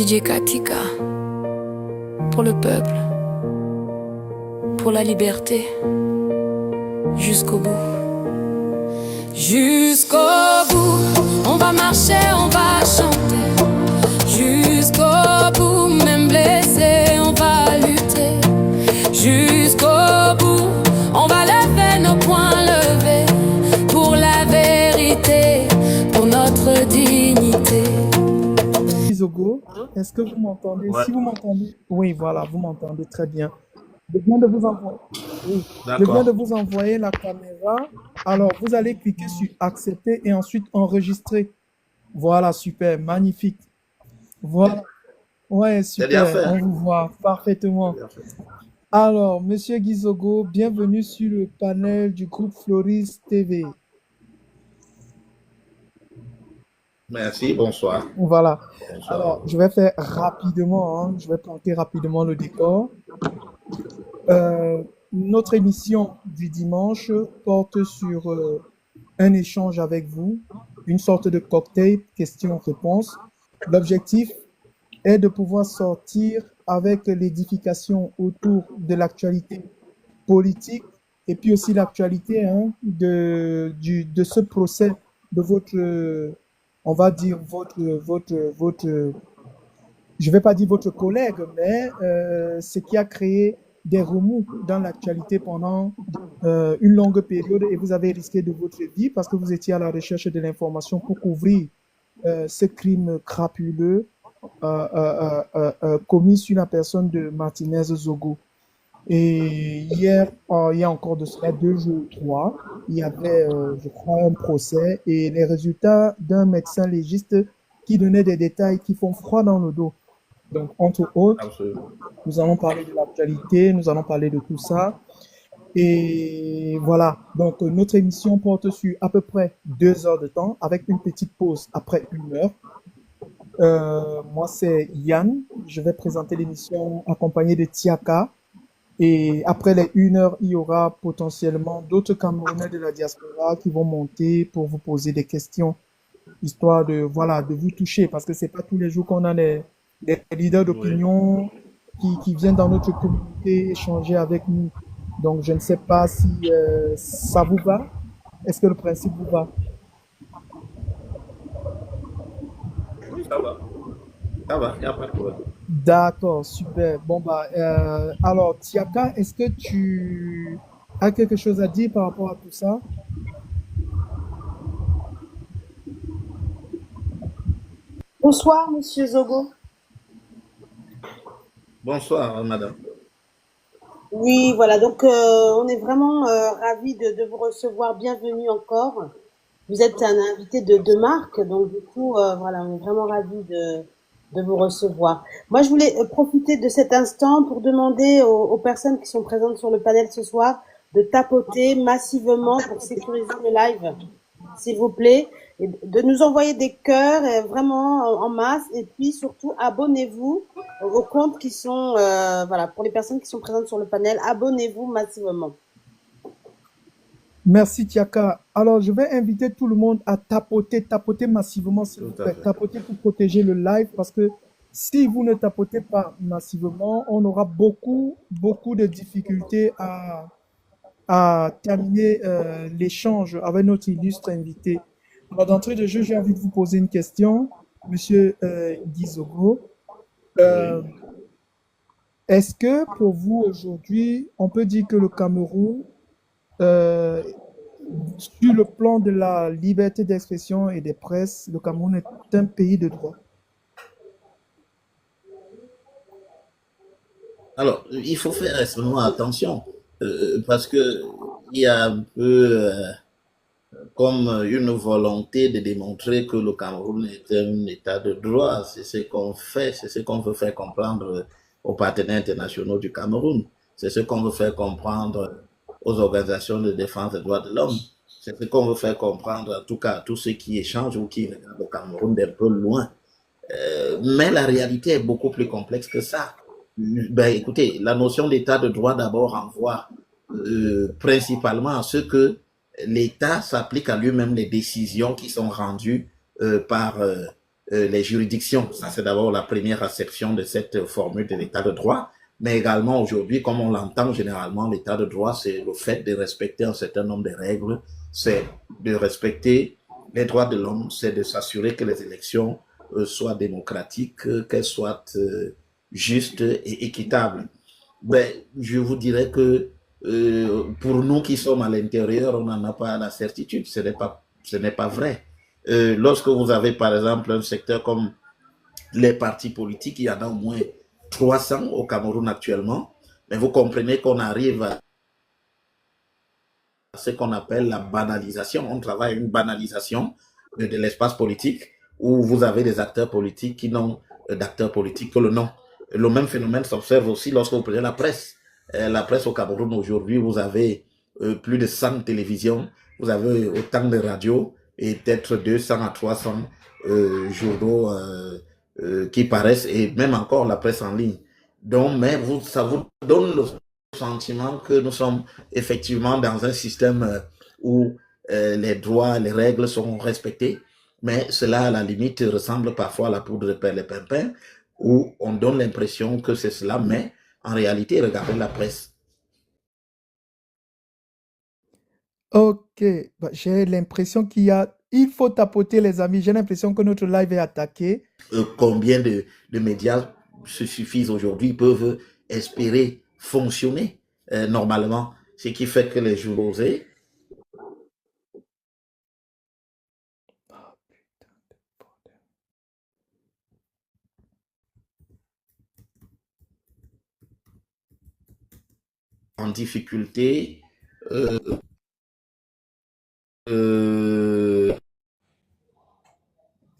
DJ Katika, pour le peuple, pour la liberté, jusqu'au bout. Jusqu'au bout, on va marcher, on va chanter. Jusqu'au bout, même blessé, on va lutter. Jusqu'au bout, on va lever nos poings levés pour la vérité, pour notre dignité. Zogo, est-ce que vous m'entendez? Ouais. Si vous m'entendez, oui, voilà, vous m'entendez très bien. Je viens de vous envoyer, oui, je viens de vous envoyer la caméra. Alors, vous allez cliquer sur accepter et ensuite enregistrer. Voilà, super, magnifique. Voilà, ouais, C'est bien super, fait. on vous voit parfaitement. Bien fait. Alors, Monsieur Guizogo, bienvenue sur le panel du groupe Floris TV. Merci, bonsoir. Voilà. Bonsoir. Alors, je vais faire rapidement, hein, je vais planter rapidement le décor. Notre émission du dimanche porte sur un échange avec vous, une sorte de cocktail questions-réponses. L'objectif est de pouvoir sortir avec l'édification autour de l'actualité politique et puis aussi l'actualité hein, de ce procès de votre, on va dire, je vais pas dire votre collègue, mais ce qui a créé des remous dans l'actualité pendant une longue période et vous avez risqué de votre vie parce que vous étiez à la recherche de l'information pour couvrir ce crime crapuleux commis sur la personne de Martinez Zogo. Et hier, il y a encore de cela 2 jours ou 3, il y avait, je crois, un procès et les résultats d'un médecin légiste qui donnait des détails qui font froid dans le dos. Donc, entre autres, Absolument. nous allons parler de l'actualité, nous allons parler de tout ça. Et voilà, donc notre émission porte sur à peu près 2 heures de temps avec une petite pause après 1 heure. Moi, c'est Yann. Je vais présenter l'émission accompagné de Tiaka. Et après les 1 heure, il y aura potentiellement d'autres Camerounais de la diaspora qui vont monter pour vous poser des questions, histoire de, voilà, de vous toucher, parce que c'est pas tous les jours qu'on a des leaders d'opinion qui viennent dans notre communauté échanger avec nous. Donc, je ne sais pas si ça vous va. Est-ce que le principe vous va? Oui, ça va. Ça va, il n'y a pas de problème. D'accord, super. Bon, bah, alors, Tiaka, est-ce que tu as quelque chose à dire par rapport à tout ça? Bonsoir, Monsieur Zogo. Bonsoir, madame. Oui, voilà, donc on est vraiment ravis de vous recevoir. Bienvenue encore. Vous êtes un invité de marque, donc du coup, voilà, on est vraiment ravis de vous recevoir. Moi, je voulais profiter de cet instant pour demander aux personnes qui sont présentes sur le panel ce soir de tapoter massivement pour sécuriser le live, s'il vous plaît, et de nous envoyer des cœurs vraiment en masse, et puis surtout abonnez-vous aux comptes qui sont, voilà, pour les personnes qui sont présentes sur le panel, abonnez-vous massivement. Merci, Tiaka. Alors, je vais inviter tout le monde à tapoter massivement, s'il vous Tout à plaît. fait. Tapoter pour protéger le live parce que si vous ne tapotez pas massivement, on aura beaucoup de difficultés à terminer l'échange avec notre illustre invité. Alors, d'entrée de jeu, j'ai envie de vous poser une question, Monsieur Guizogo. Oui. Est-ce que pour vous aujourd'hui, on peut dire que le Cameroun, euh, sur le plan de la liberté d'expression et des presses, le Cameroun est un pays de droit? Alors, il faut faire extrêmement attention parce que il y a un peu comme une volonté de démontrer que le Cameroun est un état de droit. C'est ce qu'on fait, c'est ce qu'on veut faire comprendre aux partenaires internationaux du Cameroun. C'est ce qu'on veut faire comprendre aux organisations de défense des droits de l'homme. C'est ce qu'on veut faire comprendre, en tout cas, à tous ceux qui échangent ou qui regardent le Cameroun d'un peu loin. Mais la réalité est beaucoup plus complexe que ça. Ben, écoutez, la notion d'état de droit d'abord renvoie principalement à ce que l'État s'applique à lui-même les décisions qui sont rendues par les juridictions. Ça, c'est d'abord la première acception de cette formule de l'état de droit. Mais également aujourd'hui, comme on l'entend généralement, l'état de droit, c'est le fait de respecter un certain nombre de règles, c'est de respecter les droits de l'homme, c'est de s'assurer que les élections soient démocratiques, qu'elles soient justes et équitables. Ben, je vous dirais que pour nous qui sommes à l'intérieur, on n'en a pas la certitude. Ce n'est pas vrai. Lorsque vous avez par exemple un secteur comme les partis politiques, il y en a au moins 300 au Cameroun actuellement, mais vous comprenez qu'on arrive à ce qu'on appelle la banalisation. On travaille à une banalisation de l'espace politique où vous avez des acteurs politiques qui n'ont d'acteurs politiques que le nom. Le même phénomène s'observe aussi lorsque vous prenez la presse. La presse au Cameroun aujourd'hui, vous avez plus de 100 télévisions, vous avez autant de radios et peut-être 200 à 300 journaux qui paraissent et même encore la presse en ligne. Donc, mais ça vous donne le sentiment que nous sommes effectivement dans un système où les droits, les règles sont respectées, mais cela à la limite ressemble parfois à la poudre de perlimpinpin, où on donne l'impression que c'est cela, mais en réalité, regardez la presse. Ok, bah, j'ai l'impression il faut tapoter les amis. J'ai l'impression que notre live est attaqué. Combien de médias se suffisent aujourd'hui, peuvent espérer fonctionner normalement, ce qui fait que les jours osés. En difficulté,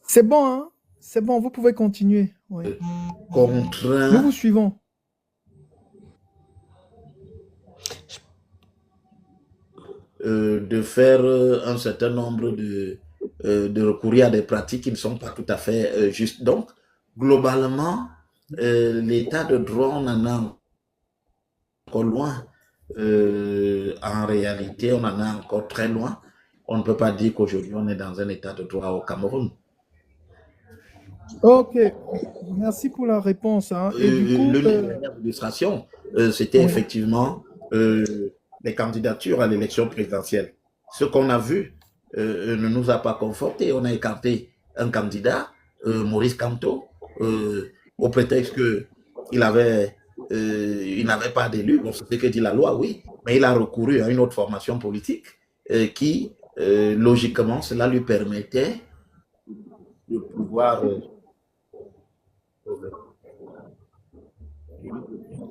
C'est bon, hein? C'est bon, vous pouvez continuer. Oui. Nous contraint vous suivons. de faire un certain nombre de recourir à des pratiques qui ne sont pas tout à fait justes. Donc, globalement, l'état de droit, on en a encore loin. En réalité, on en est encore très loin. On ne peut pas dire qu'aujourd'hui, on est dans un état de droit au Cameroun. Ok, merci pour la réponse, hein. Et du coup, L'une des dernières illustrations, c'était oui. effectivement les candidatures à l'élection présidentielle. Ce qu'on a vu ne nous a pas confortés. On a écarté un candidat, Maurice Kamto, au prétexte qu'il il n'avait pas d'élu. Bon, c'est ce que dit la loi, oui, mais il a recouru à une autre formation politique qui, logiquement, cela lui permettait de pouvoir...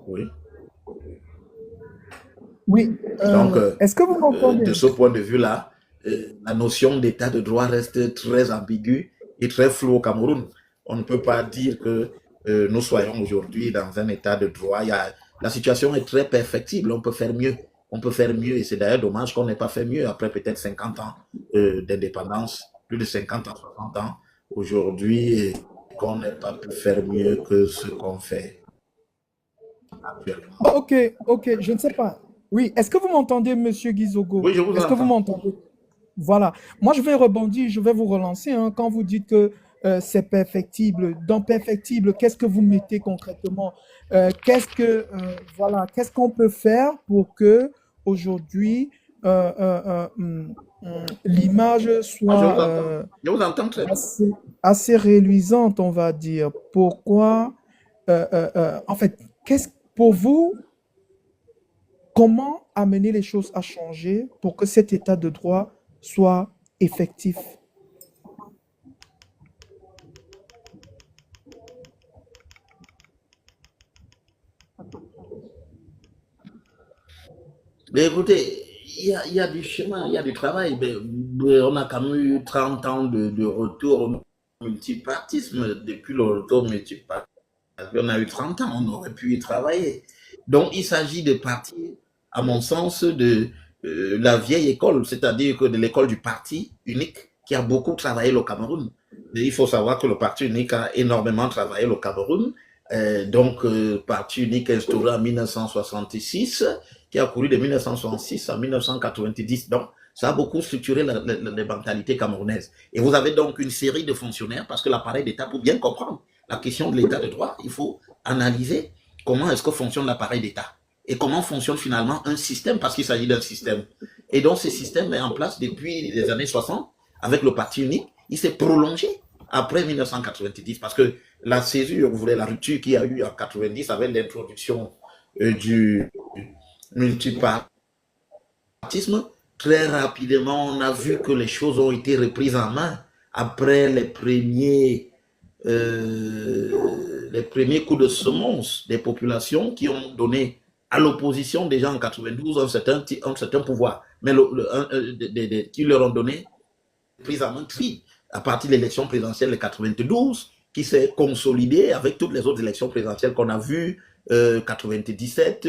oui. Oui, Donc, est-ce que vous m'entendez? de ce point de vue-là, la notion d'état de droit reste très ambiguë et très floue au Cameroun. On ne peut pas dire que nous soyons aujourd'hui dans un état de droit. La situation est très perfectible, on peut faire mieux. On peut faire mieux et c'est d'ailleurs dommage qu'on n'ait pas fait mieux après peut-être 50 ans d'indépendance, plus de 50 ans, 60 ans aujourd'hui, qu'on n'ait pas pu faire mieux que ce qu'on fait actuellement. Ok, ok, je ne sais pas. Oui, est-ce que vous m'entendez, Monsieur Gizogo? Oui, je vous Est-ce que vous entends. m'entendez? Voilà. Moi, je vais rebondir, je vais vous relancer, hein. Quand vous dites que c'est perfectible, dans perfectible, qu'est-ce que vous mettez concrètement? Qu'est-ce qu'on peut faire pour que aujourd'hui l'image Ah, soit je vous entends très bien. assez réluisante, on va dire. Pourquoi? En fait, pour vous, comment amener les choses à changer pour que cet état de droit soit effectif? Mais écoutez, il y a du chemin, il y a du travail. Mais on a quand même eu 30 ans de retour au multipartisme. Depuis le retour au multipartisme, on a eu 30 ans, on aurait pu y travailler. Donc, il s'agit de partir, à mon sens, de la vieille école, c'est-à-dire que de l'école du parti unique qui a beaucoup travaillé le Cameroun. Et il faut savoir que le parti unique a énormément travaillé le Cameroun. Parti unique instauré en 1966, qui a couru de 1966 à 1990. Donc, Ça a beaucoup structuré les mentalités camerounaises. Et vous avez donc une série de fonctionnaires, parce que l'appareil d'État, pour bien comprendre la question de l'État de droit, il faut analyser comment est-ce que fonctionne l'appareil d'État et comment fonctionne finalement un système, parce qu'il s'agit d'un système. Et donc ce système est en place depuis les années 60 avec le parti unique. Il s'est prolongé après 1990 parce que la césure, vous voulez, la rupture qu'il y a eu en 90 avec l'introduction du multipartisme, très rapidement, on a vu que les choses ont été reprises en main après les premiers coups de semonce des populations qui ont donné à l'opposition déjà en 92 un certain pouvoir, mais qui leur ont donné prise en main tri à partir de l'élection présidentielle de 92 qui s'est consolidée avec toutes les autres élections présidentielles qu'on a vues, 97,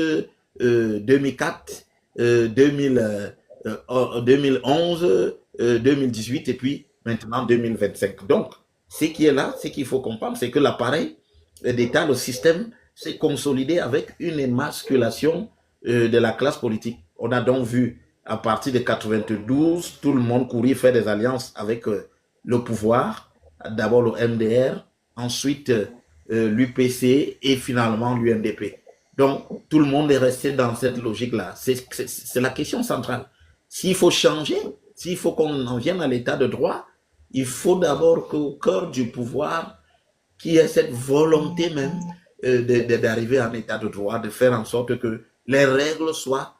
2004, 2011, 2018 et puis maintenant 2025. Donc, ce qui est là, ce qu'il faut comprendre, c'est que l'appareil d'État, le système, s'est consolidé avec une émasculation de la classe politique. On a donc vu à partir de 92, tout le monde courir faire des alliances avec le pouvoir, d'abord le MDR, ensuite l'UPC et finalement l'UNDP. Donc, tout le monde est resté dans cette logique-là. C'est la question centrale. S'il faut changer, s'il faut qu'on en vienne à l'état de droit, il faut d'abord qu'au cœur du pouvoir, qu'il y ait cette volonté même d'arriver à un état de droit, de faire en sorte que les règles soient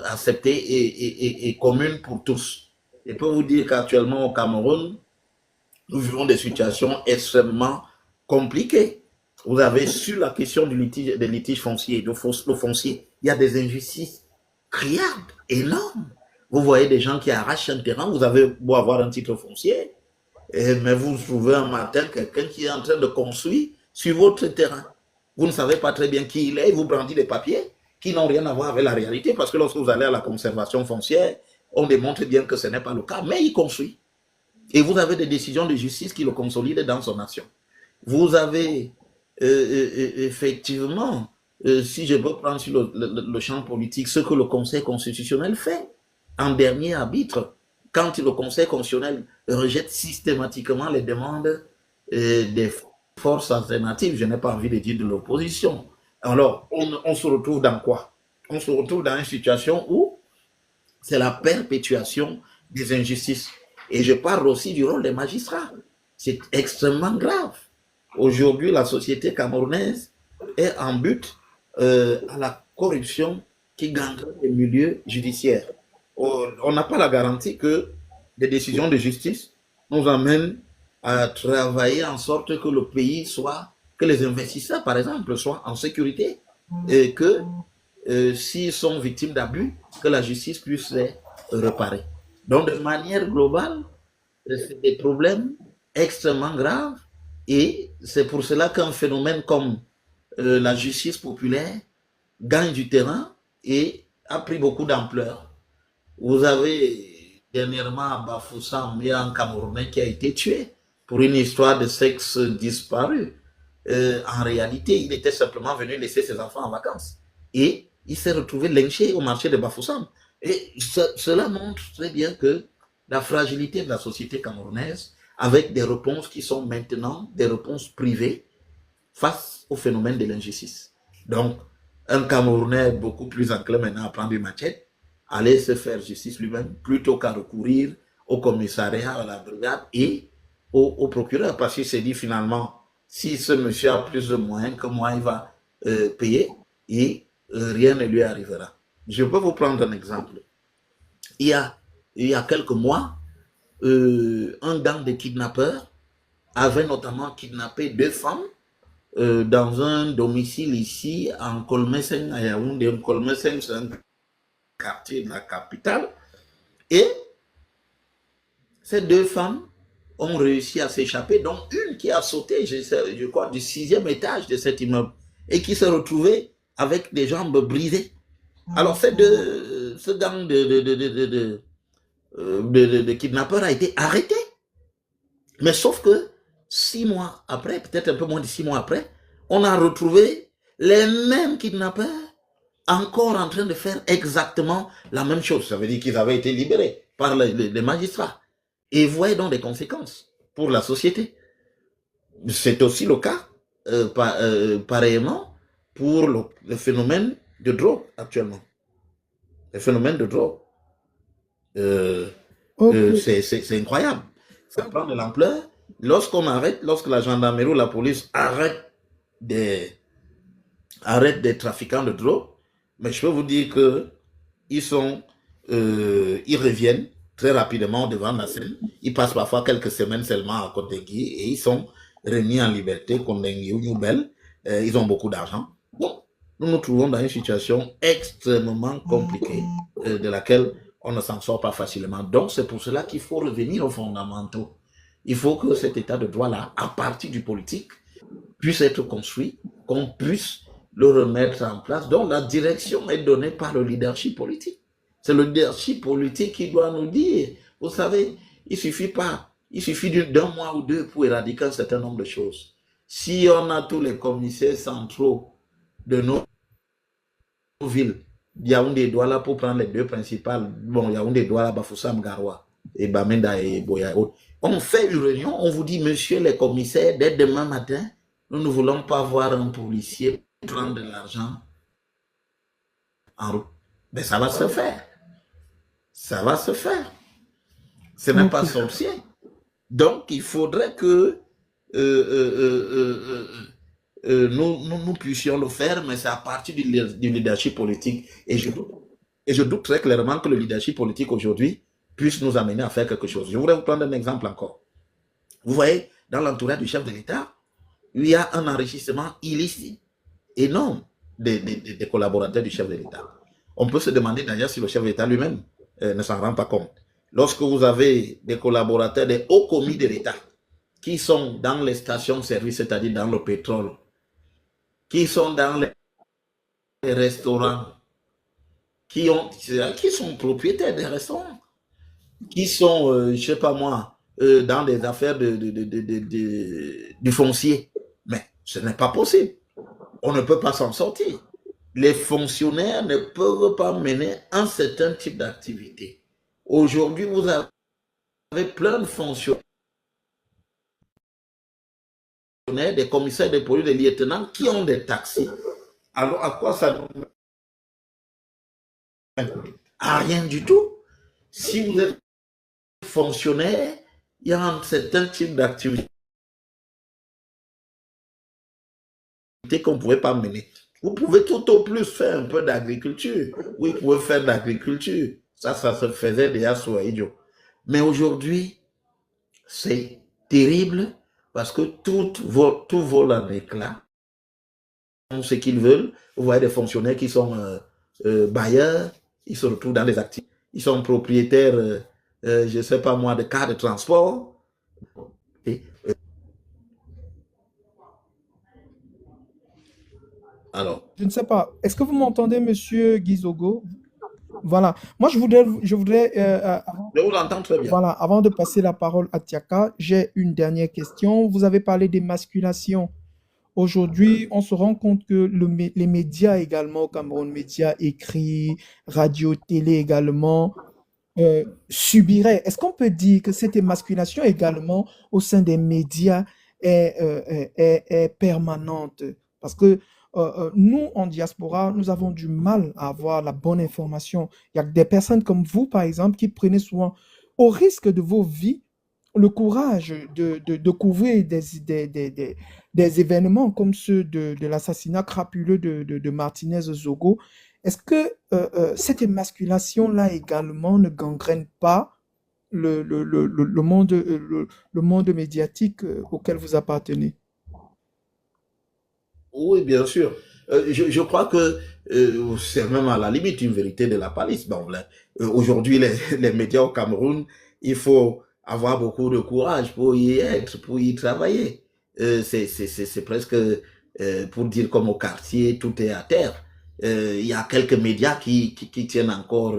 acceptées et communes pour tous. Je peux vous dire qu'actuellement au Cameroun, nous vivons des situations extrêmement compliquées. Vous avez sur la question des litiges fonciers, le foncier, il y a des injustices criardes, énormes. Vous voyez des gens qui arrachent un terrain, vous avez beau avoir un titre foncier, mais vous trouvez un matin quelqu'un qui est en train de construire sur votre terrain. Vous ne savez pas très bien qui il est, il vous brandit des papiers qui n'ont rien à voir avec la réalité, parce que lorsque vous allez à la conservation foncière, on démontre bien que ce n'est pas le cas, mais il construit. Et vous avez des décisions de justice qui le consolident dans son action. Vous avez effectivement, si je peux prendre sur le champ politique, ce que le Conseil constitutionnel fait en dernier arbitre, quand le Conseil constitutionnel rejette systématiquement les demandes des forces alternatives, je n'ai pas envie de dire de l'opposition. Alors, on se retrouve dans quoi? On se retrouve dans une situation où c'est la perpétuation des injustices. Et je parle aussi du rôle des magistrats. C'est extrêmement grave. Aujourd'hui, la société camerounaise est en but à la corruption qui gangrène les milieux judiciaires. On n'a pas la garantie que des décisions de justice nous amènent à travailler en sorte que le pays soit, que les investisseurs, par exemple, soient en sécurité et que s'ils sont victimes d'abus, que la justice puisse les réparer. Donc, de manière globale, c'est des problèmes extrêmement graves et c'est pour cela qu'un phénomène comme la justice populaire gagne du terrain et a pris beaucoup d'ampleur. Vous avez dernièrement à Bafoussam, il y a un Camerounais qui a été tué pour une histoire de sexe disparu. En réalité, il était simplement venu laisser ses enfants en vacances et il s'est retrouvé lynché au marché de Bafoussam. Et cela montre très bien que la fragilité de la société camerounaise, avec des réponses qui sont maintenant des réponses privées face au phénomène de l'injustice. Donc, un Camerounais est beaucoup plus enclin maintenant à prendre une machette, aller se faire justice lui-même, plutôt qu'à recourir au commissariat, à la brigade et au procureur, parce qu'il s'est dit finalement, si ce monsieur a plus de moyens que moi, il va payer et rien ne lui arrivera. Je peux vous prendre un exemple. Il y a quelques mois, un gang de kidnappeurs avait notamment kidnappé 2 femmes dans un domicile ici en Kolmeseng, à Yaoundé. Kolmeseng, c'est un quartier de la capitale. Et ces 2 femmes ont réussi à s'échapper, dont une qui a sauté, je crois, du 6e étage de cet immeuble et qui s'est retrouvée avec des jambes brisées. Alors, ce gang de kidnappeurs a été arrêté. Mais sauf que 6 mois après, peut-être un peu moins de 6 mois après, on a retrouvé les mêmes kidnappeurs encore en train de faire exactement la même chose. Ça veut dire qu'ils avaient été libérés par les magistrats. Et vous voyez donc des conséquences pour la société. C'est aussi le cas, pareillement, pour le phénomène de drogue actuellement. Le phénomène de drogue. Ok. C'est incroyable. Ça prend de l'ampleur. Lorsque la gendarmerie ou la police arrête des trafiquants de drogue, mais je peux vous dire que ils reviennent très rapidement devant la scène. Ils passent parfois quelques semaines seulement à Kotengui et ils sont remis en liberté, Kotengui ou Nouvelle. Ils ont beaucoup d'argent. Bon, nous nous trouvons dans une situation extrêmement compliquée de laquelle on ne s'en sort pas facilement. Donc, c'est pour cela qu'il faut revenir aux fondamentaux. Il faut que cet état de droit-là, à partir du politique, puisse être construit, qu'on puisse le remettre en place. Donc, la direction est donnée par le leadership politique. C'est le leadership politique qui doit nous dire, vous savez, il suffit d'un mois ou deux pour éradiquer un certain nombre de choses. Si on a tous les commissaires centraux de nos villes, Yaoundé et Douala, pour prendre les deux principales, bon, Yaoundé et Douala, Bafoussam, Garoua, et Bamenda et Boya. On fait une réunion, on vous dit, monsieur les commissaires, dès demain matin, nous ne voulons pas voir un policier prendre de l'argent en route. Mais ça va se faire. Ça va se faire. Ce n'est pas sorcier. Donc, il faudrait que nous puissions le faire, mais c'est à partir du leadership politique. Et je doute très clairement que le leadership politique aujourd'hui puisse nous amener à faire quelque chose. Je voudrais vous prendre un exemple encore. Vous voyez, dans l'entourage du chef de l'État, il y a un enrichissement illicite énorme des collaborateurs du chef de l'État. On peut se demander d'ailleurs si le chef de l'État lui-même ne s'en rend pas compte. Lorsque vous avez des collaborateurs des hauts commis de l'État qui sont dans les stations-service, c'est-à-dire dans le pétrole, qui sont dans les restaurants, qui sont propriétaires des restaurants, qui sont, je ne sais pas moi, dans des affaires du foncier. Mais ce n'est pas possible. On ne peut pas s'en sortir. Les fonctionnaires ne peuvent pas mener un certain type d'activité. Aujourd'hui, vous avez plein de fonctionnaires, des commissaires de police, des lieutenants qui ont des taxis. Alors, à quoi ça nous mène? À rien du tout. Si vous êtes fonctionnaire, il y a un certain type d'activité qu'on ne pouvait pas mener. Vous pouvez tout au plus faire un peu d'agriculture. Oui, vous pouvez faire de l'agriculture. Ça se faisait déjà sous Aïdjo. Mais aujourd'hui, c'est terrible parce que tout vole en éclat. Ce qu'ils veulent, vous voyez des fonctionnaires qui sont bailleurs, ils se retrouvent dans les activités. Ils sont propriétaires, je ne sais pas moi, de cars de transport. Et, alors, Je ne sais pas. Est-ce que vous m'entendez, monsieur Guizogo? Voilà. Moi, je voudrais je vous entends très bien. voilà, avant de passer la parole à Tiaka, j'ai une dernière question. Vous avez parlé d'émasculation. Aujourd'hui, on se rend compte que les médias également au Cameroun, médias écrits, radio, télé également, subiraient. Est-ce qu'on peut dire que cette émasculation également au sein des médias est permanente? Parce que nous, en diaspora, nous avons du mal à avoir la bonne information. Il y a des personnes comme vous, par exemple, qui prenaient souvent, au risque de vos vies, le courage de couvrir des événements comme ceux de l'assassinat crapuleux de Martinez Zogo. Est-ce que cette émasculation-là également ne gangrène pas le monde médiatique auquel vous appartenez? Oui, bien sûr. Je crois que c'est même à la limite une vérité de la palisse. Bon, aujourd'hui, les médias au Cameroun, il faut avoir beaucoup de courage pour y être, pour y travailler. C'est presque pour dire comme au quartier, tout est à terre. Il y a quelques médias qui tiennent encore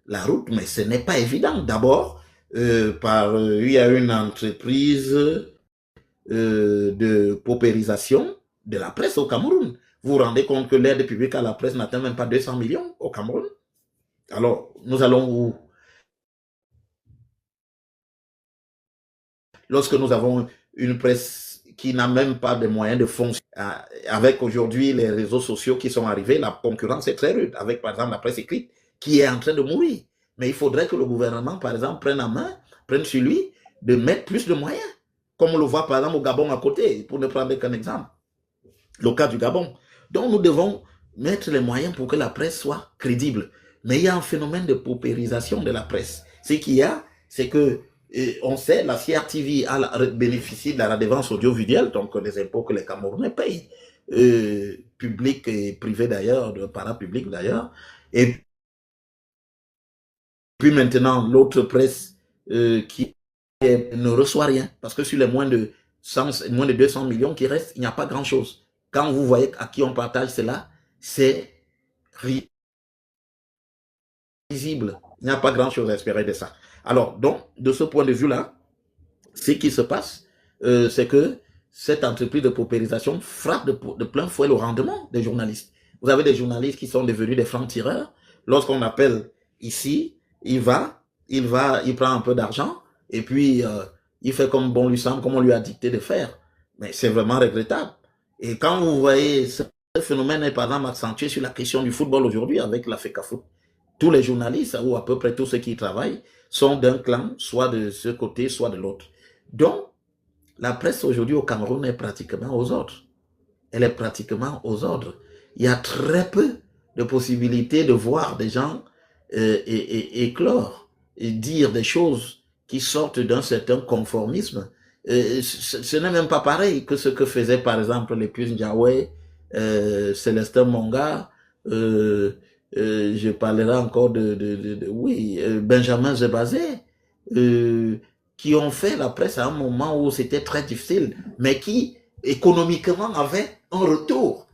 la route, mais ce n'est pas évident. D'abord, il y a une entreprise de paupérisation de la presse au Cameroun. vous vous rendez compte que l'aide publique à la presse n'atteint même pas 200 millions au Cameroun. Alors, nous allons où? Lorsque nous avons une presse qui n'a même pas de moyens de fonction, avec aujourd'hui les réseaux sociaux qui sont arrivés, la concurrence est très rude, avec par exemple la presse écrite qui est en train de mourir. Mais il faudrait que le gouvernement, par exemple, prenne sur lui de mettre plus de moyens, comme on le voit par exemple au Gabon à côté, pour ne prendre qu'un exemple, le cas du Gabon. Donc nous devons mettre les moyens pour que la presse soit crédible. Mais il y a un phénomène de paupérisation de la presse. Ce qu'il y a, c'est que on sait, la CRTV bénéficie de la redevance audiovisuelle, donc les impôts que les Camerounais payent, publics et privés d'ailleurs, de parapublics d'ailleurs. Et puis maintenant, l'autre presse qui ne reçoit rien, parce que sur les moins de 200 millions qui restent, il n'y a pas grand-chose. Quand vous voyez à qui on partage cela, c'est risible. Il n'y a pas grand-chose à espérer de ça. Alors, donc, de ce point de vue-là, ce qui se passe, c'est que cette entreprise de paupérisation frappe de plein fouet le rendement des journalistes. Vous avez des journalistes qui sont devenus des francs-tireurs. Lorsqu'on appelle ici, il prend un peu d'argent et puis il fait comme bon lui semble, comme on lui a dicté de faire. Mais c'est vraiment regrettable. Et quand vous voyez ce phénomène est par exemple accentué sur la question du football aujourd'hui avec la FECAFOOT, tous les journalistes, ou à peu près tous ceux qui y travaillent, sont d'un clan, soit de ce côté, soit de l'autre. Donc, la presse aujourd'hui au Cameroun est pratiquement aux ordres. Elle est pratiquement aux ordres. Il y a très peu de possibilités de voir des gens éclore et dire des choses qui sortent d'un certain conformisme. Ce n'est même pas pareil que ce que faisaient par exemple les Pius Ndiaye, Célestin Monga, je parlerai encore Benjamin Zebazé, qui ont fait la presse à un moment où c'était très difficile, mais qui économiquement avaient un retour.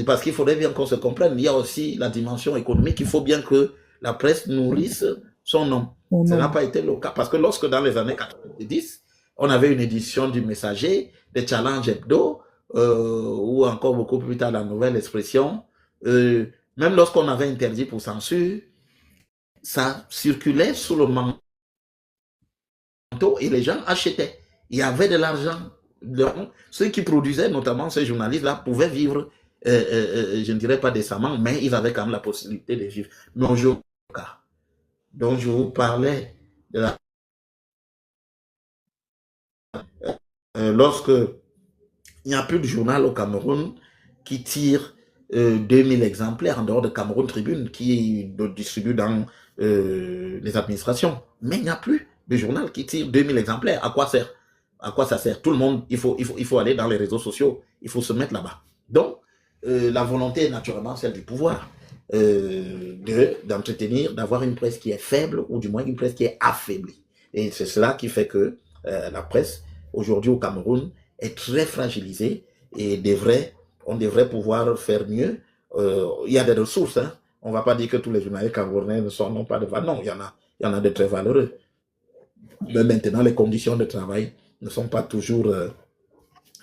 Parce qu'il faudrait bien qu'on se comprenne, il y a aussi la dimension économique, il faut bien que la presse nourrisse son nom. Ça n'a pas été le cas, parce que lorsque dans les années 90, on avait une édition du Messager, des Challenge Hebdo, ou encore beaucoup plus tard la Nouvelle Expression, même lorsqu'on avait interdit pour censure, ça circulait sous le manteau et les gens achetaient. Il y avait de l'argent. Ceux qui produisaient, notamment ces journalistes-là, pouvaient vivre, je ne dirais pas décemment, mais ils avaient quand même la possibilité de vivre. Donc je vous parlais de la... lorsque il n'y a plus de journal au Cameroun qui tire 2000 exemplaires en dehors de Cameroun Tribune qui distribue dans les administrations. Mais il n'y a plus de journal qui tire 2000 exemplaires. À quoi sert? À quoi ça sert? Tout le monde, il faut aller dans les réseaux sociaux, il faut se mettre là-bas. Donc, la volonté est naturellement celle du pouvoir d'entretenir, d'avoir une presse qui est faible ou du moins une presse qui est affaiblie. Et c'est cela qui fait que la presse, aujourd'hui au Cameroun, est très fragilisée et on devrait pouvoir faire mieux. Il y a des ressources, hein. On ne va pas dire que tous les journalistes camerounais n'ont pas de valeur. Non, il y en a de très valeureux. Mais maintenant, les conditions de travail ne sont pas toujours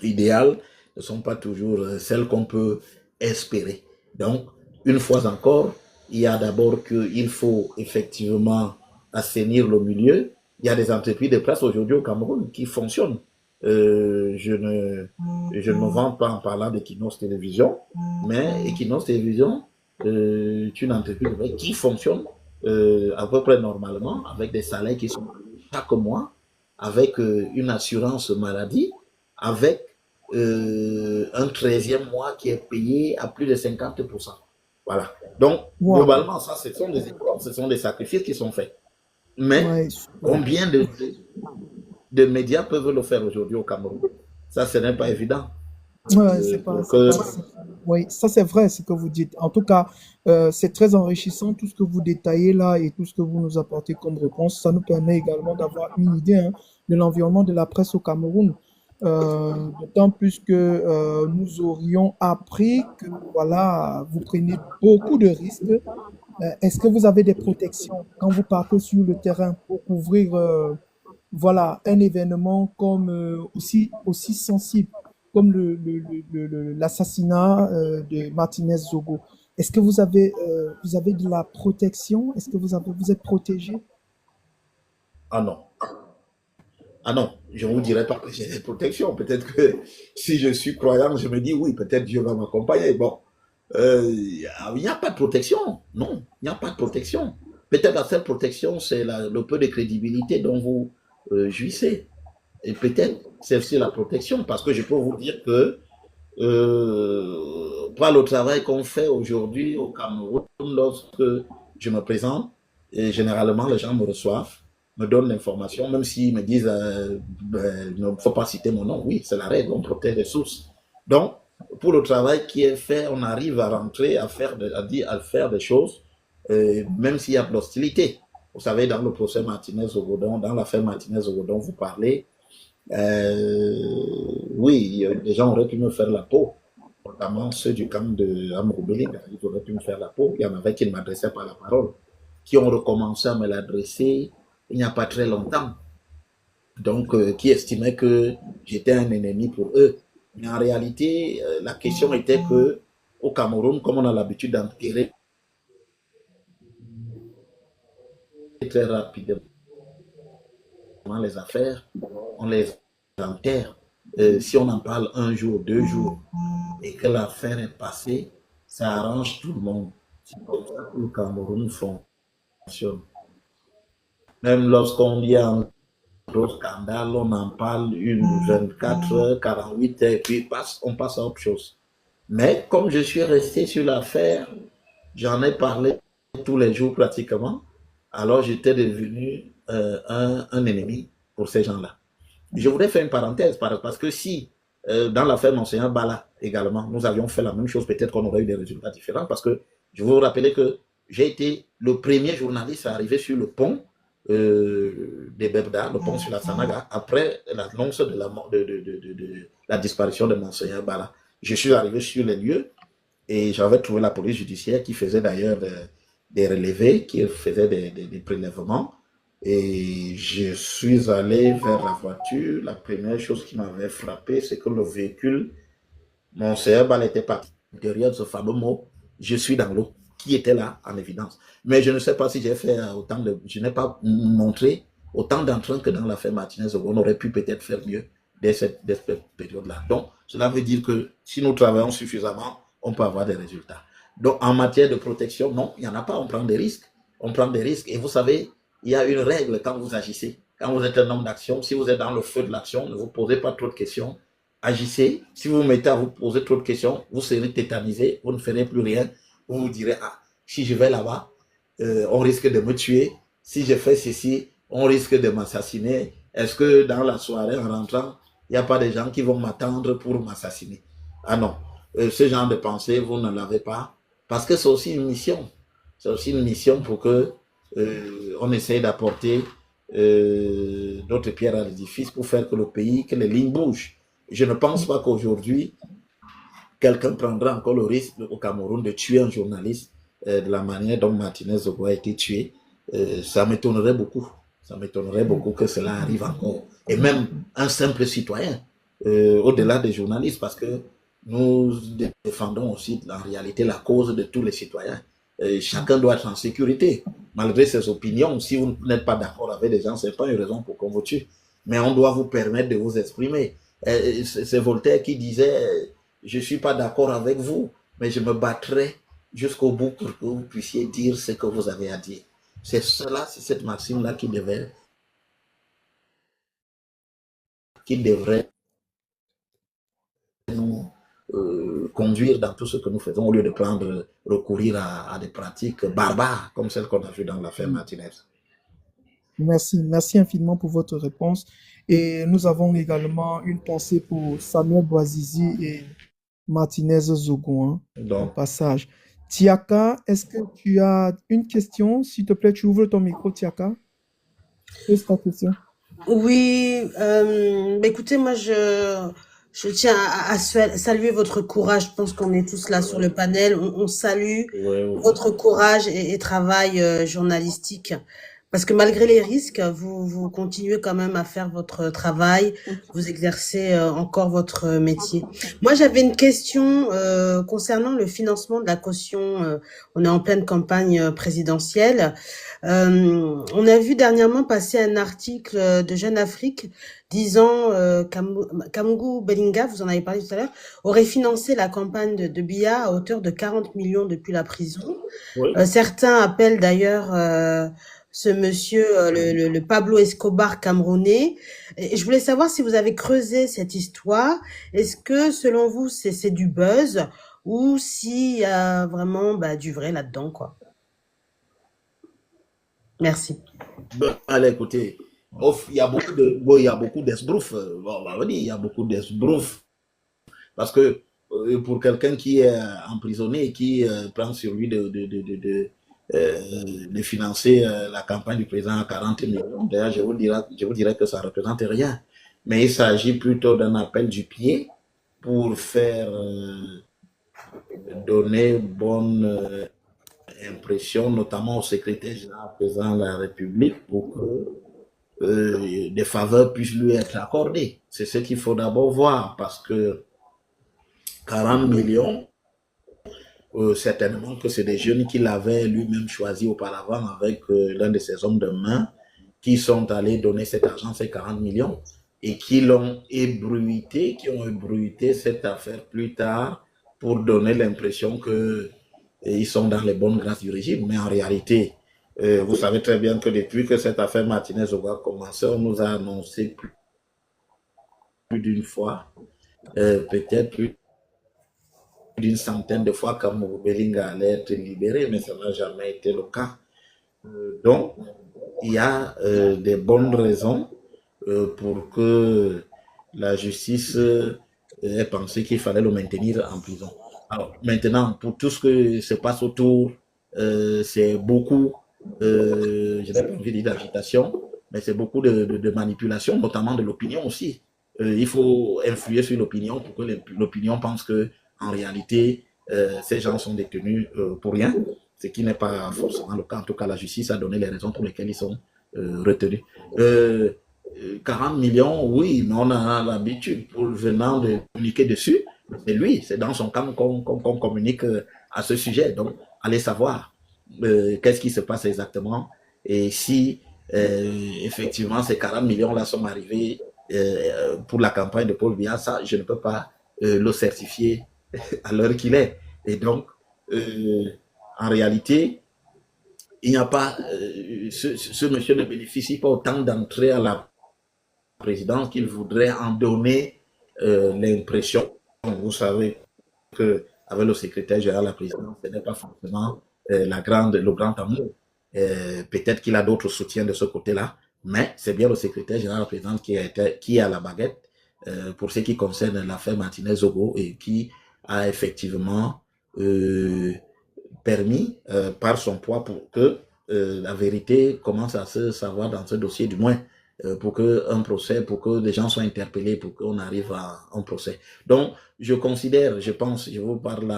idéales, ne sont pas toujours celles qu'on peut espérer. Donc, une fois encore, il y a d'abord qu'il faut effectivement assainir le milieu. Il y a des entreprises de presse aujourd'hui au Cameroun qui fonctionnent. Je ne me vante pas en parlant d'Equinox Télévision, mais Equinox Télévision est une entreprise qui fonctionne à peu près normalement, avec des salaires qui sont chaque mois, avec une assurance maladie, avec un 13e mois qui est payé à plus de 50%. Voilà. Donc, globalement, ça, ce sont des efforts, ce sont des sacrifices qui sont faits. Mais combien de médias peuvent le faire aujourd'hui au Cameroun? Ça, ce n'est pas évident. Oui, ça c'est vrai ce que vous dites. En tout cas, c'est très enrichissant tout ce que vous détaillez là et tout ce que vous nous apportez comme réponse. Ça nous permet également d'avoir une idée de l'environnement de la presse au Cameroun. D'autant plus que nous aurions appris que voilà, vous prenez beaucoup de risques. Est-ce que vous avez des protections quand vous partez sur le terrain pour couvrir voilà, un événement comme aussi sensible comme l'assassinat de Martinez Zogo. Est-ce que vous avez de la protection? Est-ce que vous êtes protégé? Ah non. Ah non, je ne vous dirais pas que j'ai des protections. Peut-être que si je suis croyant, je me dis oui, peut-être Dieu va m'accompagner. Bon, il n'y a pas de protection. Non, il n'y a pas de protection. Peut-être la seule protection, c'est le peu de crédibilité dont vous jouissez. Et peut-être c'est aussi la protection, parce que je peux vous dire que par le travail qu'on fait aujourd'hui au Cameroun, lorsque je me présente, et généralement les gens me reçoivent, me donnent l'information, même s'ils me disent il ne faut pas citer mon nom. Oui, c'est la règle, on protège les sources. Donc, pour le travail qui est fait, on arrive à rentrer, à faire des choses, même s'il y a de l'hostilité. Vous savez, dans le procès Martinez-Ogodon, dans l'affaire Martinez-Ogodon, vous parlez, oui, les gens auraient pu me faire la peau, notamment ceux du camp de Amroubeling, ils auraient pu me faire la peau. Il y en avait qui ne m'adressaient pas la parole, qui ont recommencé à me l'adresser il n'y a pas très longtemps. Donc, qui estimaient que j'étais un ennemi pour eux. Mais en réalité, la question était que au Cameroun, comme on a l'habitude d'enterrer très rapidement les affaires, on les enterre. Si on en parle un jour, 2 jours, et que l'affaire est passée, ça arrange tout le monde. C'est comme ça que le Cameroun fonctionne. Même lorsqu'on y a un gros scandale, on en parle une 24 heures, 48 heures, et puis on passe à autre chose. Mais comme je suis resté sur l'affaire, j'en ai parlé tous les jours pratiquement, alors j'étais devenu un ennemi pour ces gens-là. Je voudrais faire une parenthèse parce que si dans l'affaire Monseigneur Bala également, nous avions fait la même chose, peut-être qu'on aurait eu des résultats différents, parce que je veux vous rappeler que j'ai été le premier journaliste à arriver sur le pont des Bebda, le pont sur la Sanaga, après l'annonce de la disparition de Monseigneur Bala. Je suis arrivé sur les lieux et j'avais trouvé la police judiciaire qui faisait d'ailleurs des relevés, qui faisait des prélèvements. Et je suis allé vers la voiture. La première chose qui m'avait frappé, c'est que le véhicule, Monseigneur Bala était parti derrière ce fameux mot « Je suis dans l'eau », qui était là en évidence. Mais je ne sais pas si j'ai fait autant de... Je n'ai pas montré autant d'entrain que dans l'affaire Martinez. On aurait pu peut-être faire mieux dès cette période-là. Donc, cela veut dire que si nous travaillons suffisamment, on peut avoir des résultats. Donc, en matière de protection, non, il n'y en a pas. On prend des risques. On prend des risques. Et vous savez, il y a une règle quand vous agissez. Quand vous êtes un homme d'action, si vous êtes dans le feu de l'action, ne vous posez pas trop de questions. Agissez. Si vous vous mettez à vous poser trop de questions, vous serez tétanisé, vous ne ferez plus rien. Vous vous direz, ah, si je vais là-bas, on risque de me tuer. Si je fais ceci, on risque de m'assassiner. Est-ce que dans la soirée, en rentrant, il n'y a pas des gens qui vont m'attendre pour m'assassiner? Ah non, ce genre de pensée, vous ne l'avez pas. Parce que c'est aussi une mission. C'est aussi une mission pour que on essaye d'apporter d'autres pierres à l'édifice pour faire que le pays, que les lignes bougent. Je ne pense pas qu'aujourd'hui, quelqu'un prendra encore le risque au Cameroun de tuer un journaliste de la manière dont Martinez Zogo a été tué. Ça m'étonnerait beaucoup. Ça m'étonnerait beaucoup que cela arrive encore. Et même un simple citoyen, au-delà des journalistes, parce que nous défendons aussi en réalité la cause de tous les citoyens. Chacun doit être en sécurité, malgré ses opinions. Si vous n'êtes pas d'accord avec des gens, ce n'est pas une raison pour qu'on vous tue. Mais on doit vous permettre de vous exprimer. C'est Voltaire qui disait je ne suis pas d'accord avec vous, mais je me battrai jusqu'au bout pour que vous puissiez dire ce que vous avez à dire. C'est cela, c'est cette maxime-là qui devrait nous conduire dans tout ce que nous faisons au lieu de recourir à des pratiques barbares comme celles qu'on a vues dans l'affaire Martinez. Merci infiniment pour votre réponse. Et nous avons également une pensée pour Samuel Boazizi et Martinez Zogo, hein, au passage. Tiaka, est-ce que tu as une question? S'il te plaît, tu ouvres ton micro, Tiaka. Quelle est ta question? Oui, écoutez, moi je tiens à saluer votre courage. Je pense qu'on est tous là sur le panel. On salue votre courage et travail journalistique. Parce que malgré les risques, vous continuez quand même à faire votre travail, vous exercez encore votre métier. Moi, j'avais une question concernant le financement de la caution. On est en pleine campagne présidentielle. On a vu dernièrement passer un article de Jeune Afrique disant Kamungu Belinga, vous en avez parlé tout à l'heure, aurait financé la campagne de Biya à hauteur de 40 millions depuis la prison. Oui. Certains appellent d'ailleurs ce monsieur le Pablo Escobar camerounais. Et je voulais savoir si vous avez creusé cette histoire. Est-ce que selon vous c'est du buzz ou s'il y a vraiment du vrai là-dedans, quoi. Merci. Ben, allez, écoutez, il y a beaucoup de, bon, il y a beaucoup d'esbroufs. Bon, on va dire, il y a beaucoup d'esbroufs. Parce que pour quelqu'un qui est emprisonné et qui prend sur lui de financer la campagne du président à 40 millions, d'ailleurs, je vous dirais que ça ne représente rien. Mais il s'agit plutôt d'un appel du pied pour faire donner bonne impression, notamment au secrétaire général président de la République, pour que des faveurs puissent lui être accordées. C'est ce qu'il faut d'abord voir, parce que 40 millions, certainement que c'est des jeunes qu'il avait lui-même choisi auparavant avec l'un de ses hommes de main qui sont allés donner cet argent, ces 40 millions, et qui l'ont ébruité, qui ont ébruité cette affaire plus tard pour donner l'impression que ils sont dans les bonnes grâces du régime. Mais en réalité, vous savez très bien que depuis que cette affaire Martinez-Zogo a commencé, on nous a annoncé plus d'une fois, peut-être plus d'une centaine de fois qu'Amour Belinga allait être libéré, mais ça n'a jamais été le cas. Donc, il y a des bonnes raisons pour que la justice ait pensé qu'il fallait le maintenir en prison. Alors, maintenant, pour tout ce que se passe autour, c'est beaucoup, je n'ai pas envie de dire d'agitation, mais c'est beaucoup de manipulation, notamment de l'opinion aussi. Il faut influer sur l'opinion pour que l'opinion pense que en réalité, ces gens sont détenus pour rien, ce qui n'est pas forcément le cas. En tout cas, la justice a donné les raisons pour lesquelles ils sont retenus. 40 millions, oui, mais on a l'habitude, pour venant de communiquer dessus, c'est lui, c'est dans son camp qu'on communique à ce sujet. Donc, allez savoir qu'est-ce qui se passe exactement et si effectivement ces 40 millions-là sont arrivés pour la campagne de Paul Biya, ça, je ne peux pas le certifier à l'heure qu'il est. Et donc, en réalité, il n'y a pas, ce monsieur ne bénéficie pas autant d'entrée à la présidence qu'il voudrait en donner l'impression. Vous savez que avec le secrétaire général de la présidence, ce n'est pas forcément le grand amour. Peut-être qu'il a d'autres soutiens de ce côté-là, mais c'est bien le secrétaire général de la présidence qui est à la baguette pour ce qui concerne l'affaire Martinez-Zogo et qui a effectivement permis par son poids pour que la vérité commence à se savoir dans ce dossier, du moins pour que un procès, pour que les gens soient interpellés, pour qu'on arrive à un procès. Donc, je considère, je pense, je vous parle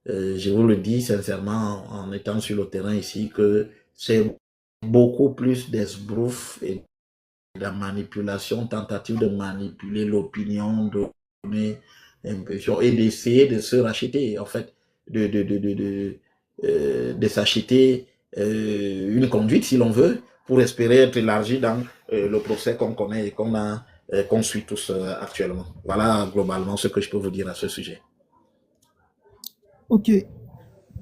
je vous le dis sincèrement en étant sur le terrain ici, que c'est beaucoup plus d'esbrouf et de la manipulation, tentative de manipuler l'opinion, de donner l'impression et d'essayer de se racheter, en fait, de s'acheter une conduite, si l'on veut, pour espérer être élargi dans le procès qu'on connaît et qu'on suit tous actuellement. Voilà globalement ce que je peux vous dire à ce sujet. Ok,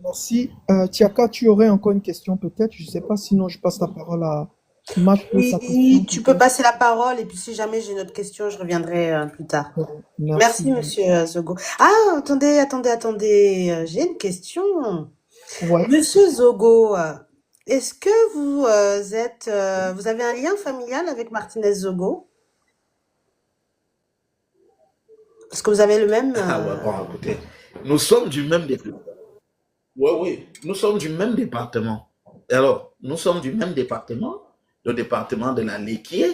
merci. Tiaka, tu aurais encore une question peut-être? Je ne sais pas, sinon je passe la parole à Match pour sa question. Oui, tu peux passer la parole et puis si jamais j'ai une autre question, je reviendrai plus tard. Merci, monsieur Zogo. Ah, attendez, j'ai une question. Ouais. Monsieur Zogo, est-ce que vous vous avez un lien familial avec Martinez Zogo? Parce que vous avez le même. Ah ouais, bon, écoutez, nous sommes du même département. Oui, nous sommes du même département. Alors, nous sommes du même département, le département de la Léquier,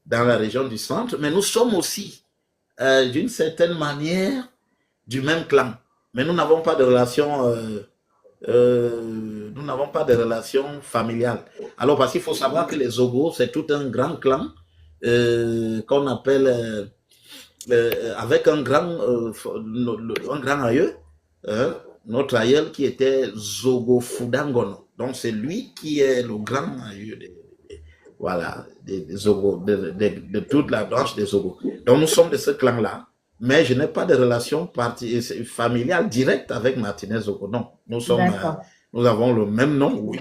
dans la région du centre, mais nous sommes aussi, d'une certaine manière, du même clan. Mais nous n'avons pas de relation, nous n'avons pas de relation familiale. Alors, parce qu'il faut savoir que les Zogo, c'est tout un grand clan qu'on appelle avec un grand aïeux, notre aïeul qui était Zogo Fudangono. Donc, c'est lui qui est le grand aïeux voilà, des Zogo, de toute la branche des Zogo. Donc, nous sommes de ce clan-là, mais je n'ai pas de relation familiale directe avec Martinez Zogo. Non, nous avons le même nom, oui.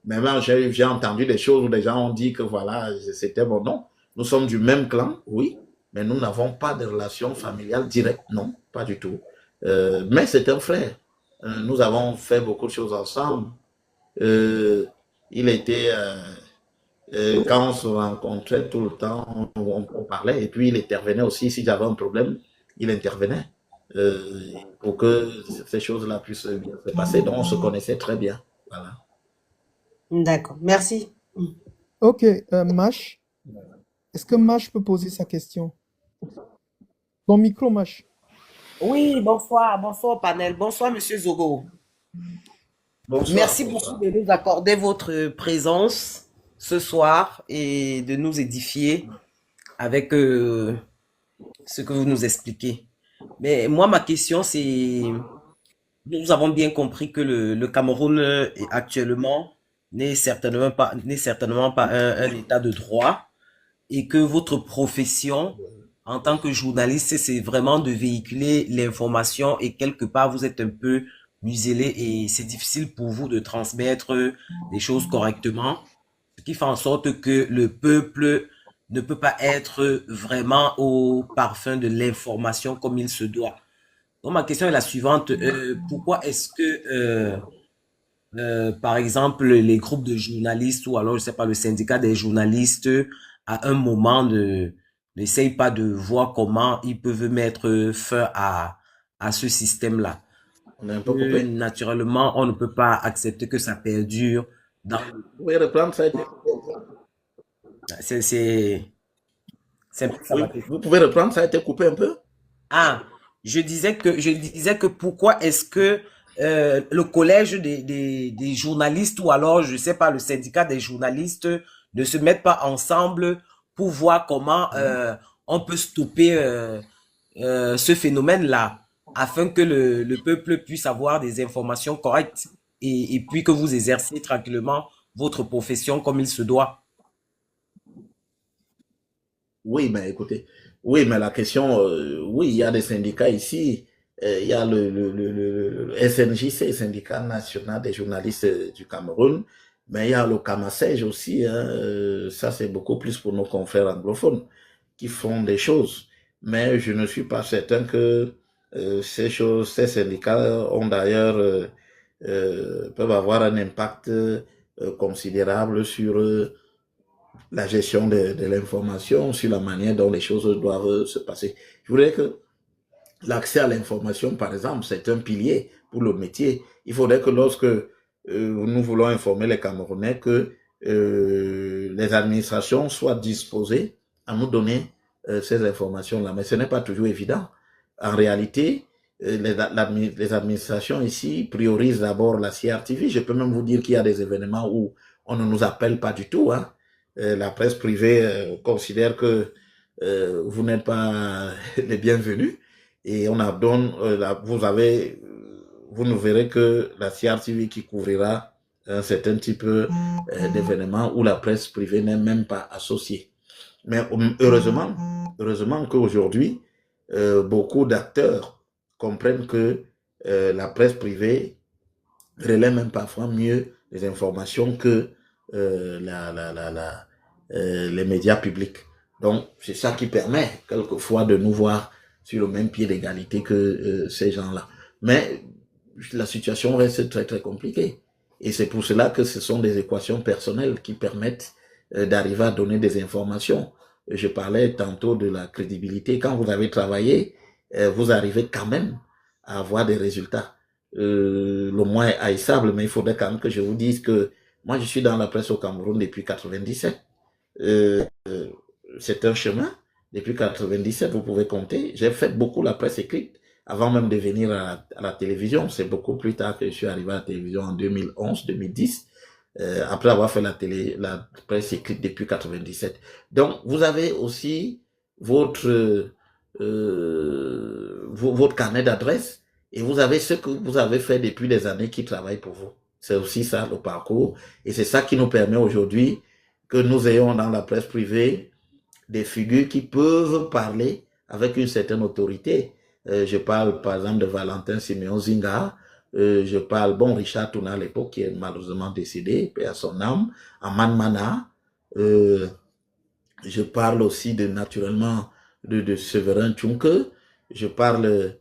Maintenant, j'ai entendu des choses où des gens ont dit que voilà, c'était mon nom. Nous sommes du même clan, oui, mais nous n'avons pas de relation familiale directe, non, pas du tout. Mais c'est un frère. Nous avons fait beaucoup de choses ensemble. Il était, quand on se rencontrait tout le temps, on parlait, et puis il intervenait aussi. Si j'avais un problème, il intervenait pour que ces choses-là puissent bien se passer. Donc, on se connaissait très bien. Voilà. D'accord, merci. Ok, Mash, est-ce que Mash peut poser sa question? Ton micro, Mash. Oui, bonsoir, bonsoir panel, bonsoir Monsieur Zogo. Bonsoir. Merci beaucoup de nous accorder votre présence ce soir et de nous édifier avec ce que vous nous expliquez. Mais moi, ma question, c'est, nous avons bien compris que le Cameroun actuellement n'est certainement pas un état de droit et que votre profession en tant que journaliste, c'est vraiment de véhiculer l'information et quelque part vous êtes un peu muselé et c'est difficile pour vous de transmettre les choses correctement, ce qui fait en sorte que le peuple ne peut pas être vraiment au parfum de l'information comme il se doit. Donc ma question est la suivante, pourquoi est-ce que par exemple les groupes de journalistes ou alors je sais pas le syndicat des journalistes à un moment n'essayent pas de voir comment ils peuvent mettre fin à ce système-là. On est un peu coupé. Naturellement, on ne peut pas accepter que ça perdure dans Vous pouvez reprendre ça. c'est un peu ça Oui, ma question. vous pouvez reprendre, ça a été coupé un peu. Ah, je disais que pourquoi est-ce que le collège des journalistes ou alors je sais pas le syndicat des journalistes ne se mettent pas ensemble pour voir comment on peut stopper ce phénomène-là afin que le peuple puisse avoir des informations correctes et puis que vous exerciez tranquillement votre profession comme il se doit. Oui, mais écoutez, oui, mais la question, oui, il y a des syndicats ici. Il y a le SNJC, Syndicat national des journalistes du Cameroun, mais il y a le Kamasej aussi. Hein, ça, c'est beaucoup plus pour nos confrères anglophones qui font des choses. Mais je ne suis pas certain que ces syndicats ont d'ailleurs peuvent avoir un impact considérable sur la gestion de l'information, sur la manière dont les choses doivent se passer. Je voudrais que l'accès à l'information, par exemple, c'est un pilier pour le métier. Il faudrait que lorsque nous voulons informer les Camerounais, que les administrations soient disposées à nous donner ces informations-là. Mais ce n'est pas toujours évident. En réalité, les administrations ici priorisent d'abord la CRTV. Je peux même vous dire qu'il y a des événements où on ne nous appelle pas du tout. Hein. La presse privée considère que vous n'êtes pas les bienvenus. Et on donne, vous ne verrez que la CRTV qui couvrira un certain type d'événements où la presse privée n'est même pas associée. Mais heureusement qu'aujourd'hui, beaucoup d'acteurs comprennent que la presse privée relaie même parfois mieux les informations que les médias publics. Donc, c'est ça qui permet quelquefois de nous voir sur le même pied d'égalité que ces gens-là. Mais la situation reste très, très compliquée. Et c'est pour cela que ce sont des équations personnelles qui permettent d'arriver à donner des informations. Je parlais tantôt de la crédibilité. Quand vous avez travaillé, vous arrivez quand même à avoir des résultats. Le moins haïssable, mais il faudrait quand même que je vous dise que moi, je suis dans la presse au Cameroun depuis 97. C'est un chemin. Depuis 97, vous pouvez compter. J'ai fait beaucoup la presse écrite avant même de venir à la télévision. C'est beaucoup plus tard que je suis arrivé à la télévision en 2011, 2010. après avoir fait la presse écrite depuis 97. Donc, vous avez aussi votre, votre carnet d'adresses et vous avez ce que vous avez fait depuis des années qui travaillent pour vous. C'est aussi ça le parcours et c'est ça qui nous permet aujourd'hui que nous ayons dans la presse privée des figures qui peuvent parler avec une certaine autorité. Je parle par exemple de Valentin Siméon Zinga, je parle, bon, Richard Touna à l'époque, qui est malheureusement décédé, paix à son âme, Aman Mana, je parle aussi naturellement de Séverin Tchunke, je parle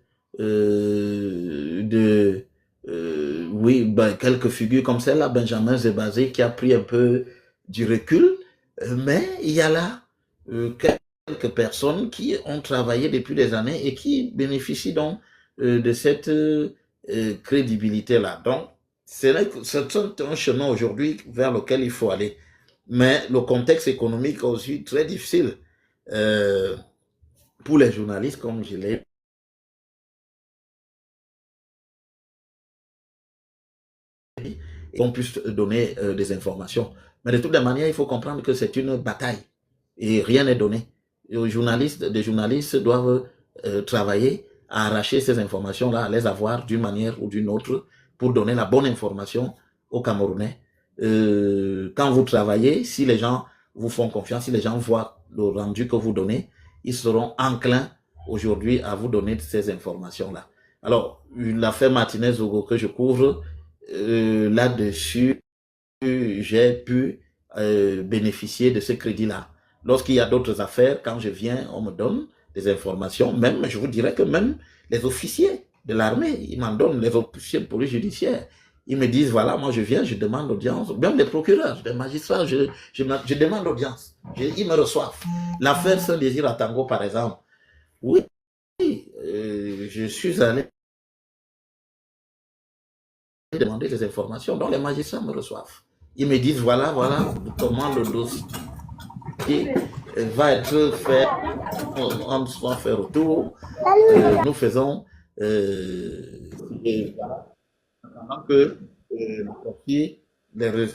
oui, ben, quelques figures comme celle-là, Benjamin Zebazé, qui a pris un peu du recul, mais il y a là quelques personnes qui ont travaillé depuis des années et qui bénéficient donc de cette crédibilité-là. Donc, c'est un chemin aujourd'hui vers lequel il faut aller. Mais le contexte économique est aussi très difficile pour les journalistes, comme je l'ai dit, et qu'on puisse donner des informations. Mais de toutes les manières, il faut comprendre que c'est une bataille et rien n'est donné. Et des journalistes doivent travailler à arracher ces informations-là, à les avoir d'une manière ou d'une autre pour donner la bonne information aux Camerounais. Quand vous travaillez, si les gens vous font confiance, si les gens voient le rendu que vous donnez, ils seront enclins aujourd'hui à vous donner ces informations-là. Alors, l'affaire Martinez-Zogo que je couvre, là-dessus, j'ai pu bénéficier de ce crédit-là. Lorsqu'il y a d'autres affaires, quand je viens, on me donne des informations, même, je vous dirais que même les officiers de l'armée, ils m'en donnent, les officiers de police judiciaire. Ils me disent, voilà, moi je viens, je demande l'audience, même les procureurs, les magistrats, je demande l'audience. Ils me reçoivent. L'affaire Saint-Désir à Tango, par exemple, oui, je suis allé demander des informations, donc les magistrats me reçoivent. Ils me disent, voilà comment le dossier va être fait, on va faire retour, nous faisons, et voilà, pendant que le papier, les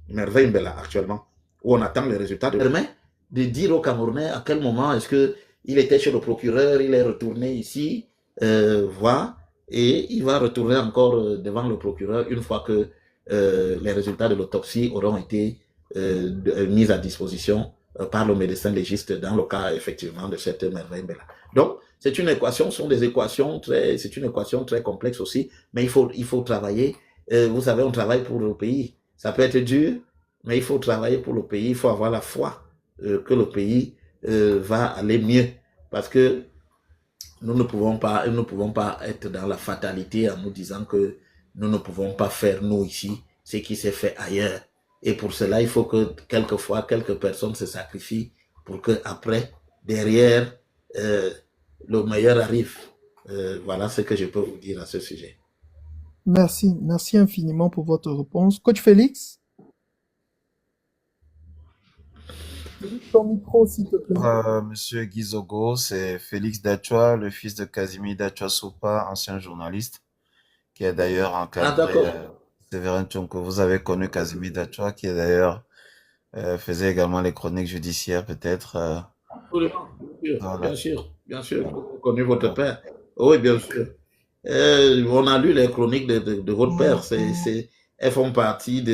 merveille là actuellement, où on attend les résultats de dire aux Camerounais à quel moment est-ce que il était chez le procureur, il est retourné ici, voir, et il va retourner encore devant le procureur une fois que les résultats de l'autopsie auront été mis à disposition par le médecin légiste dans le cas effectivement de cette merveille là. Donc c'est une équation très complexe aussi, mais il faut travailler. Vous savez, on travaille pour le pays. Ça peut être dur, mais il faut travailler pour le pays. Il faut avoir la foi que le pays va aller mieux, parce que nous ne pouvons pas être dans la fatalité en nous disant que nous ne pouvons pas faire nous ici ce qui s'est fait ailleurs. Et pour cela, il faut que quelquefois quelques personnes se sacrifient pour que après, derrière, le meilleur arrive. Voilà ce que je peux vous dire à ce sujet. Merci infiniment pour votre réponse. Coach Félix, ton micro, s'il te plaît. Monsieur Guizogo, c'est Félix Dachua, le fils de Casimir Dachua Sopa, ancien journaliste, qui est d'ailleurs encadré Séverin Tchonko. Vous avez connu Casimir Dachua, qui est d'ailleurs faisait également les chroniques judiciaires, peut-être. Absolument, Voilà. bien sûr. Vous connaissez votre père. Oui, bien sûr. On a lu les chroniques de votre père. Elles font partie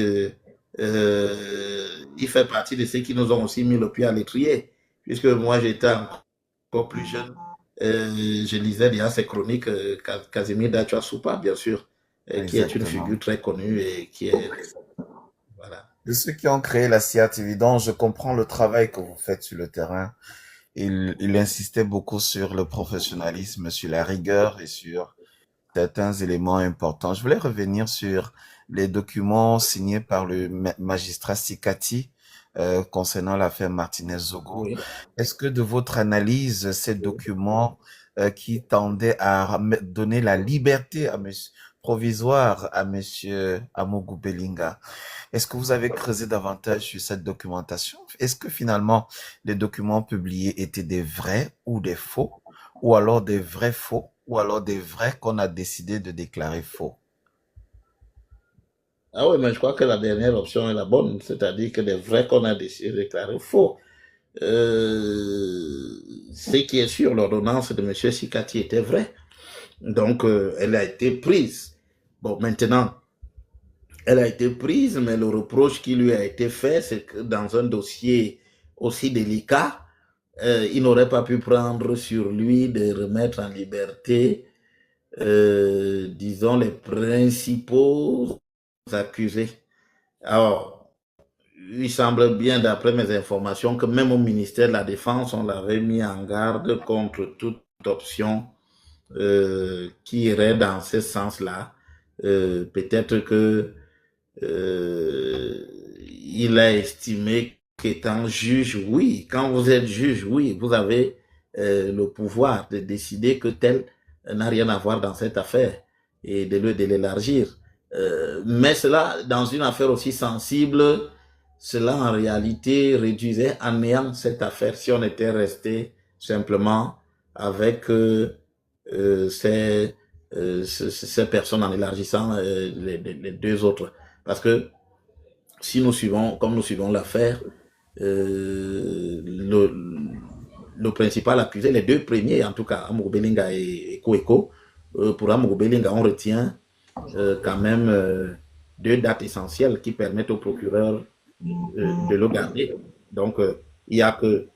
il fait partie de ceux qui nous ont aussi mis le pied à l'étrier. Puisque moi, j'étais encore plus jeune. Je lisais déjà ces chroniques, Casimir Dachua Soupa, bien sûr, qui est une figure très connue et qui est... Voilà. De ceux qui ont créé la CIA TV, donc je comprends le travail que vous faites sur le terrain. Il insistait beaucoup sur le professionnalisme, sur la rigueur et sur certains éléments importants. Je voulais revenir sur les documents signés par le magistrat Sikati concernant l'affaire Martinez-Zogo. Oui. Est-ce que de votre analyse, ces documents qui tendaient à donner la liberté provisoire à monsieur Amogu Belinga, est-ce que vous avez creusé davantage sur cette documentation? Est-ce que finalement les documents publiés étaient des vrais ou des faux, ou alors des vrais faux, ou alors des vrais qu'on a décidé de déclarer faux? Ah oui, mais je crois que la dernière option est la bonne, c'est-à-dire que les vrais qu'on a décidé de déclarer faux. Ce qui est sûr, l'ordonnance de M. Sikati était vraie. Donc, elle a été prise. Bon, maintenant, elle a été prise, mais le reproche qui lui a été fait, c'est que dans un dossier aussi délicat, il n'aurait pas pu prendre sur lui de remettre en liberté, disons, les principaux accusés. Alors, il semble bien, d'après mes informations, que même au ministère de la Défense, on l'avait mis en garde contre toute option qui irait dans ce sens-là. Peut-être que il a estimé qu'étant juge, oui, quand vous êtes juge, oui, vous avez le pouvoir de décider que tel n'a rien à voir dans cette affaire et de l'élargir. Mais cela, dans une affaire aussi sensible, cela en réalité réduisait à néant cette affaire si on était resté simplement avec ces personnes en élargissant les deux autres. Parce que si nous suivons, comme nous suivons l'affaire, le principal accusé, les deux premiers, en tout cas, Amour Belinga et Koeko, pour Amour Belinga, on retient quand même deux dates essentielles qui permettent au procureur de le garder. Donc, il n'y a que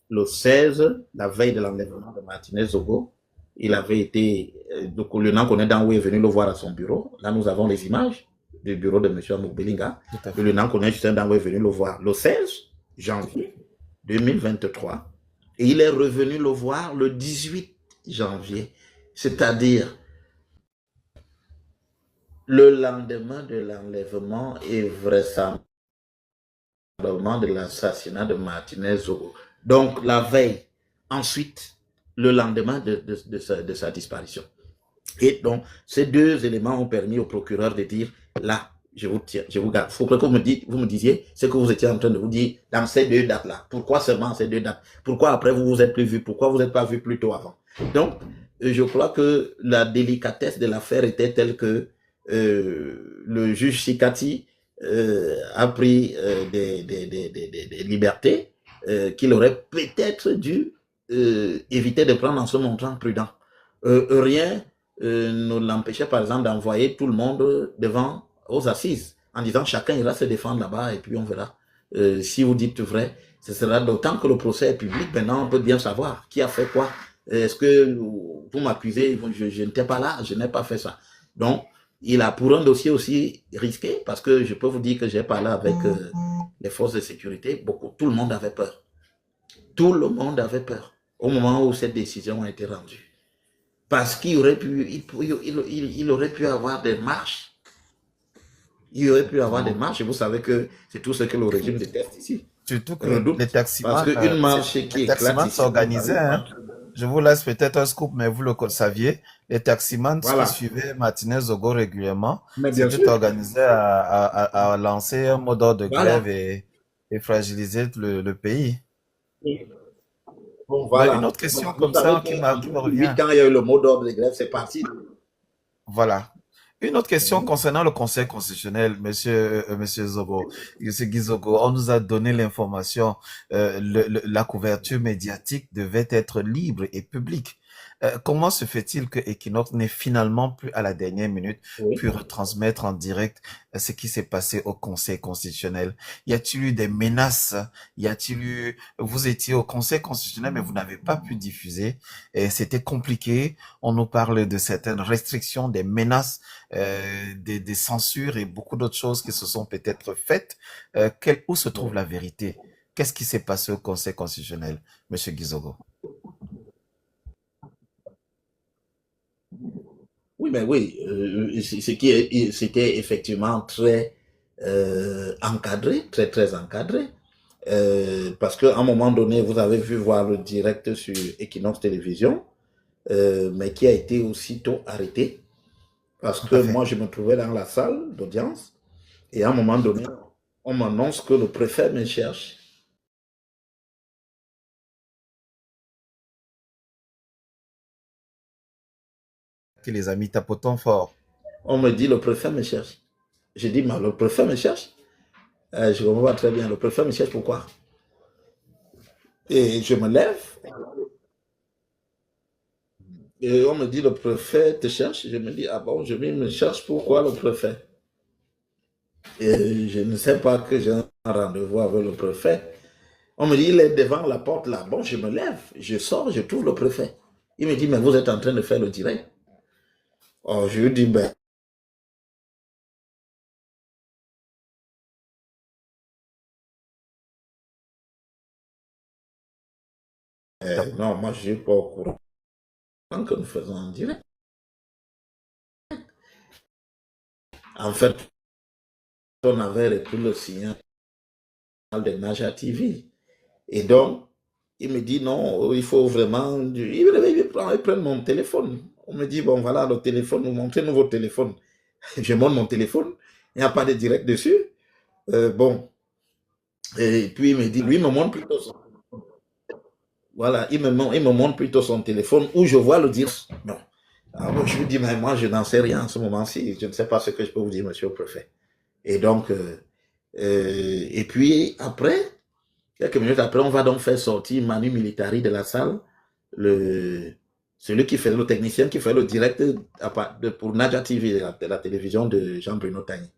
le 16, la veille de l'enlèvement de Martinez Zogo, il avait été, donc le lieutenant Dan est venu le voir à son bureau. Là, nous avons les images du bureau de M. Amour Belinga. Le lieutenant Justin Dan est venu le voir le 16 janvier 2023. Et il est revenu le voir le 18 janvier, c'est-à-dire le lendemain de l'enlèvement et vraisemblablement de l'assassinat de Martinez Zogo. Donc, la veille, ensuite, le lendemain de sa disparition. Et donc, ces deux éléments ont permis au procureur de dire, là, je vous tiens, je vous garde. Il faut que vous me disiez ce que vous étiez en train de vous dire dans ces deux dates-là. Pourquoi seulement ces deux dates? Pourquoi après vous vous êtes plus vu? Pourquoi vous n'êtes pas vu plus tôt avant? Donc, je crois que la délicatesse de l'affaire était telle que le juge Sikati a pris des libertés qu'il aurait peut-être dû éviter de prendre en se montrant prudent. Rien ne l'empêchait par exemple d'envoyer tout le monde devant aux assises en disant chacun ira se défendre là-bas et puis on verra. Si vous dites vrai, ce sera d'autant que le procès est public. Maintenant, on peut bien savoir qui a fait quoi. Est-ce que vous m'accusez? Je n'étais pas là, je n'ai pas fait ça. Donc, il a pour un dossier aussi risqué, parce que je peux vous dire que j'ai parlé avec les forces de sécurité, tout le monde avait peur. Tout le monde avait peur au moment où cette décision a été rendue. Parce qu'il aurait pu, il aurait pu avoir des marches. Il aurait pu avoir des marches, et vous savez que c'est tout ce que le régime déteste ici. Surtout que les taximans, parce qu'une marche qui éclate ici, s'organisaient. Hein. Je vous laisse peut-être un scoop, mais vous le saviez. Les taximans qui suivaient Martinez Zogo régulièrement, c'était organisé à lancer un mot d'ordre de grève et fragiliser le pays. Bon, voilà. Une autre question comme ça qui me revient. Quand il y a eu le mot d'ordre de grève, c'est parti. Voilà. Une autre question concernant le Conseil constitutionnel, monsieur Zogo, monsieur Guy Zogo, on nous a donné l'information, la couverture médiatique devait être libre et publique. Comment se fait-il que Equinox n'ait finalement plus à la dernière minute pu retransmettre en direct ce qui s'est passé au Conseil constitutionnel? Y a-t-il eu des menaces? Vous étiez au Conseil constitutionnel mais vous n'avez pas pu diffuser et c'était compliqué. On nous parle de certaines restrictions, des menaces, des censures et beaucoup d'autres choses qui se sont peut-être faites. Où se trouve la vérité? Qu'est-ce qui s'est passé au Conseil constitutionnel, monsieur Guy Zogo? Oui, mais oui, c'était effectivement très encadré, très très encadré, parce qu'à un moment donné, vous avez vu voir le direct sur Equinox Télévision, mais qui a été aussitôt arrêté, parce que moi je me trouvais dans la salle d'audience, et à un moment donné, on m'annonce que le préfet me cherche. qui les a mis tapotants fort. On me dit, le préfet me cherche. J'ai dit, mais le préfet me cherche. Je comprends très bien, le préfet me cherche pourquoi? Et je me lève, et on me dit, le préfet te cherche. Je me dis, ah bon, je me cherche pourquoi le préfet? Et je ne sais pas que j'ai un rendez-vous avec le préfet. On me dit, il est devant la porte là. Bon, je me lève, je sors, je trouve le préfet. Il me dit, mais vous êtes en train de faire le direct. Oh, je lui dis, ben, non, moi, je ne suis pas au courant que nous faisons en direct. En fait, on avait repris le signal de Naja TV. Et donc, il me dit, non, il faut vraiment... Il prend mon téléphone. On me dit, bon, voilà le téléphone, montrez-nous votre téléphone. Je montre mon téléphone, il n'y a pas de direct dessus. Bon, et puis il me dit, lui me montre plutôt son... Voilà, il me montre plutôt son téléphone où je vois le direct. Non. Alors, je lui dis, mais moi, je n'en sais rien en ce moment-ci. Je ne sais pas ce que je peux vous dire, monsieur le préfet. Et donc, et puis après, quelques minutes après, on va donc faire sortir Manu Militari de la salle, celui qui fait le technicien qui fait le direct pour Naja TV, de la télévision de Jean-Bruno Tagny.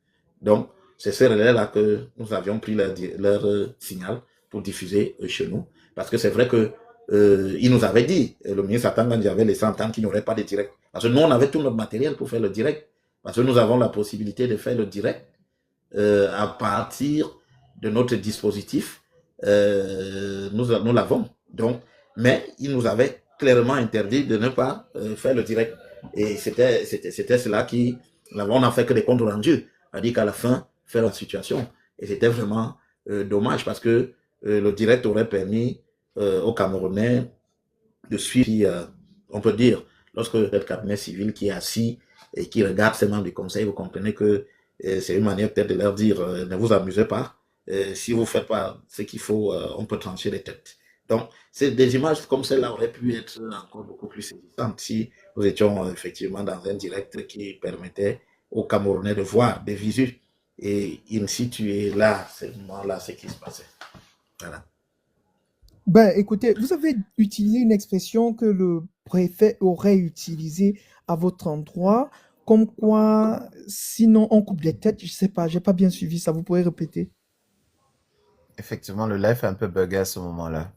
Donc, c'est ce relais-là que nous avions pris leur signal pour diffuser chez nous. Parce que c'est vrai que il nous avait dit, le ministre Atangandi avait laissé entendre qu'il n'y aurait pas de direct. Parce que nous, on avait tout notre matériel pour faire le direct. Parce que nous avons la possibilité de faire le direct à partir de notre dispositif. Nous l'avons. Donc, mais il nous avait clairement interdit de ne pas faire le direct. Et c'était cela qui... On n'a fait que des comptes rendus. C'est-à-dire qu'à la fin, faire la situation. Et c'était vraiment dommage parce que le direct aurait permis aux Camerounais de suivre, on peut dire, lorsque le cabinet civil qui est assis et qui regarde ses membres du conseil, vous comprenez que c'est une manière peut-être de leur dire ne vous amusez pas. Si vous ne faites pas ce qu'il faut, on peut trancher les têtes. Donc, c'est des images comme celle-là auraient pu être encore beaucoup plus saisissantes si nous étions effectivement dans un direct qui permettait aux Camerounais de voir des visus et in situ là, c'est ce moment-là, ce qui se passait. Voilà. Ben, écoutez, vous avez utilisé une expression que le préfet aurait utilisée à votre endroit, comme quoi, sinon on coupe des têtes, je sais pas, j'ai pas bien suivi ça, vous pouvez répéter. Effectivement, le live est un peu bugué à ce moment-là.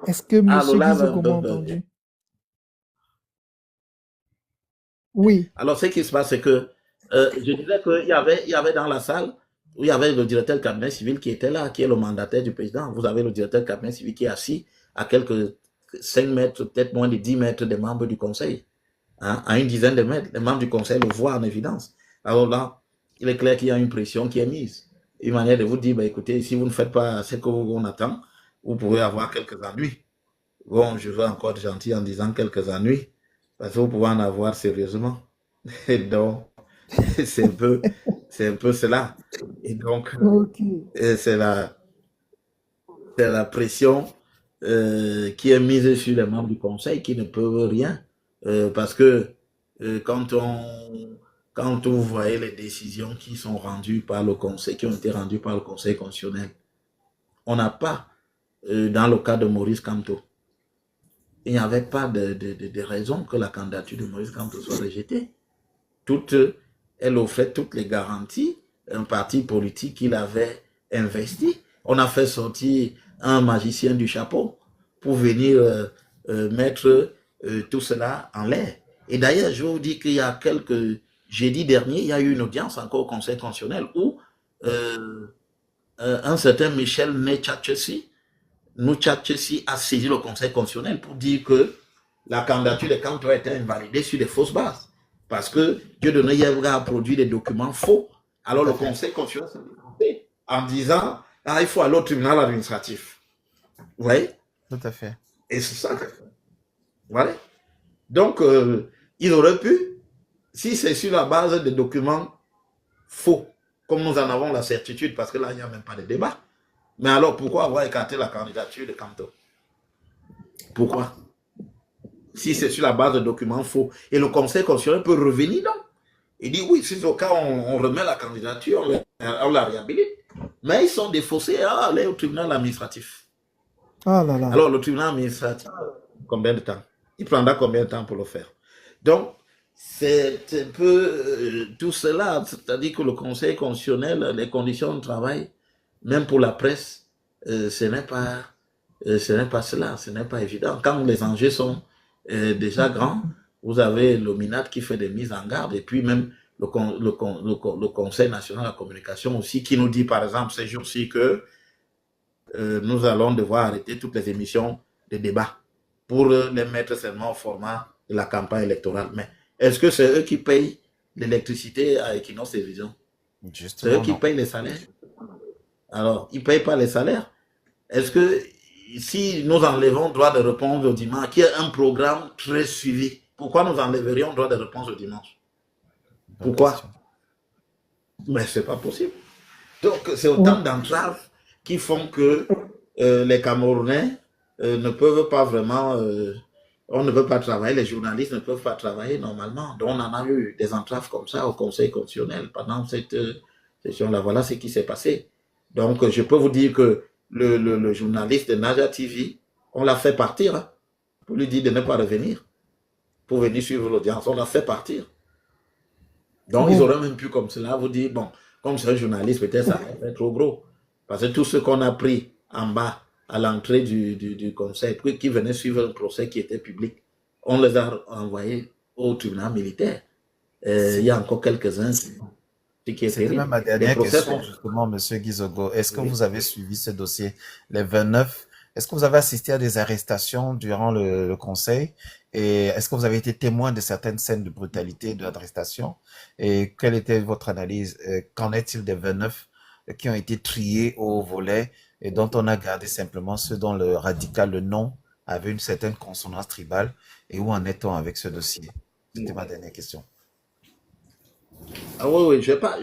Est-ce que Ah, Monsieur Lola Guizot m'a entendu? Oui, Alors, ce qui se passe, c'est que je disais qu'il y avait dans la salle où il y avait le directeur du cabinet civil qui était là, qui est le mandataire du président. Vous avez le directeur du cabinet civil qui est assis à quelques 5 mètres, peut-être moins de 10 mètres des membres du conseil, hein, à une dizaine de mètres. Les membres du conseil le voient en évidence. Alors là, il est clair qu'il y a une pression qui est mise. Une manière de vous dire, bah, écoutez, si vous ne faites pas ce qu'on attend, vous pouvez avoir quelques ennuis. Bon, je veux encore être gentil en disant quelques ennuis, parce que vous pouvez en avoir sérieusement. Et donc, c'est un peu cela. Et donc, ok. c'est la pression qui est mise sur les membres du conseil qui ne peuvent rien. Parce que quand vous voyez les décisions qui sont rendues par le conseil, qui ont été rendues par le conseil constitutionnel, on n'a pas, dans le cas de Maurice Kamto, il n'y avait pas de raison que la candidature de Maurice Kamto soit rejetée. Elle offrait toutes les garanties, un parti politique qu'il avait investi. On a fait sortir un magicien du chapeau pour venir mettre tout cela en l'air. Et d'ailleurs, je vous dis qu'il y a jeudi dernier, il y a eu une audience encore au Conseil constitutionnel où un certain Michel Nechachesi a saisi le Conseil constitutionnel pour dire que la candidature de Kamto a été invalidée sur des fausses bases. Parce que Dieudonné Yebga a produit des documents faux. Alors le Conseil constitutionnel s'est démonté en disant ah, il faut aller au tribunal administratif. Vous voyez? Tout à fait. Et c'est ça. Voilà. Donc, il aurait pu, si c'est sur la base de documents faux, comme nous en avons la certitude, parce que là, il n'y a même pas de débat. Mais alors, pourquoi avoir écarté la candidature de Kamto? Pourquoi? si c'est sur la base de documents faux. Et le Conseil constitutionnel peut revenir, non? Il dit oui, si c'est au cas où on remet la candidature, on la réhabilite. Mais ils sont défaussés à aller au tribunal administratif. Ah là là. Alors, le tribunal administratif, combien de temps? Il prendra combien de temps pour le faire? Donc, c'est un peu tout cela, c'est-à-dire que le Conseil constitutionnel, les conditions de travail, même pour la presse, ce n'est pas cela, ce n'est pas évident. Quand les enjeux sont déjà grands, vous avez l'OMINAT qui fait des mises en garde, et puis même le Conseil national de la communication aussi, qui nous dit par exemple ces jours-ci que nous allons devoir arrêter toutes les émissions de débat pour les mettre seulement au format de la campagne électorale. Mais est-ce que c'est eux qui payent l'électricité à Equinox Télévision? C'est eux Justement, qui non. payent les salaires? Alors, ils ne payent pas les salaires. Est-ce que si nous enlevons droit de réponse au dimanche, qui est un programme très suivi, pourquoi nous enlèverions droit de réponse au dimanche? Bonne Pourquoi? question. Mais ce n'est pas possible. Donc, c'est autant d'entraves qui font que les Camerounais ne peuvent pas vraiment, on ne peut pas travailler, les journalistes ne peuvent pas travailler normalement. Donc, on en a eu des entraves comme ça au Conseil constitutionnel pendant cette session-là. Voilà ce qui s'est passé. Donc, je peux vous dire que le journaliste de Naja TV, on l'a fait partir hein, pour lui dire de ne pas revenir, pour venir suivre l'audience. On l'a fait partir. Donc, ils auraient même pu, comme cela, vous dire, bon, comme c'est un journaliste, peut-être ça va être trop gros. Parce que tout ce qu'on a pris en bas, à l'entrée du conseil, qui venaient suivre un procès qui était public, on les a envoyés au tribunal militaire. Il y a encore quelques-uns, ce qui est C'était terrible. même ma Les dernière procès question, sont... justement, Monsieur Guizogo. Est-ce que Oui. vous avez suivi ce dossier, les 29? Est-ce que vous avez assisté à des arrestations durant le conseil? Et est-ce que vous avez été témoin de certaines scènes de brutalité, d'arrestation? Et quelle était votre analyse? Qu'en est-il des 29 qui ont été triés au volet et dont on a gardé simplement ceux dont le radical, le nom, avait une certaine consonance tribale? Et où en est-on avec ce dossier? C'était ma dernière question. Ah oui, oui, j'ai pas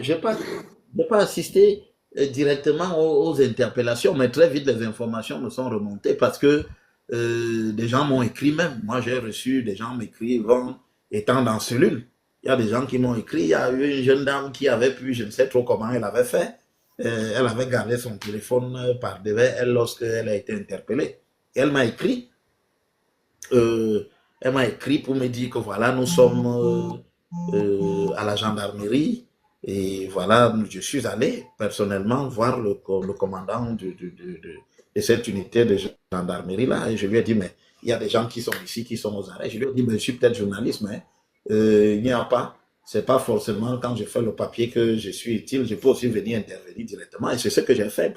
assisté directement aux interpellations, mais très vite les informations me sont remontées parce que des gens m'ont écrit même. Moi, j'ai reçu des gens m'écrivant étant dans cellule. Il y a des gens qui m'ont écrit. Il y a eu une jeune dame qui avait pu, je ne sais trop comment elle avait fait. Elle avait gardé son téléphone par devant elle lorsqu'elle a été interpellée. Et euh, elle m'a écrit pour me dire que voilà, nous sommes à la gendarmerie et voilà, je suis allé personnellement voir le commandant de cette unité de gendarmerie là et je lui ai dit mais il y a des gens qui sont ici, qui sont aux arrêts. Je lui ai dit mais je suis peut-être journaliste mais il n'y a pas, c'est pas forcément quand je fais le papier que je suis utile, je peux aussi venir intervenir directement et c'est ce que j'ai fait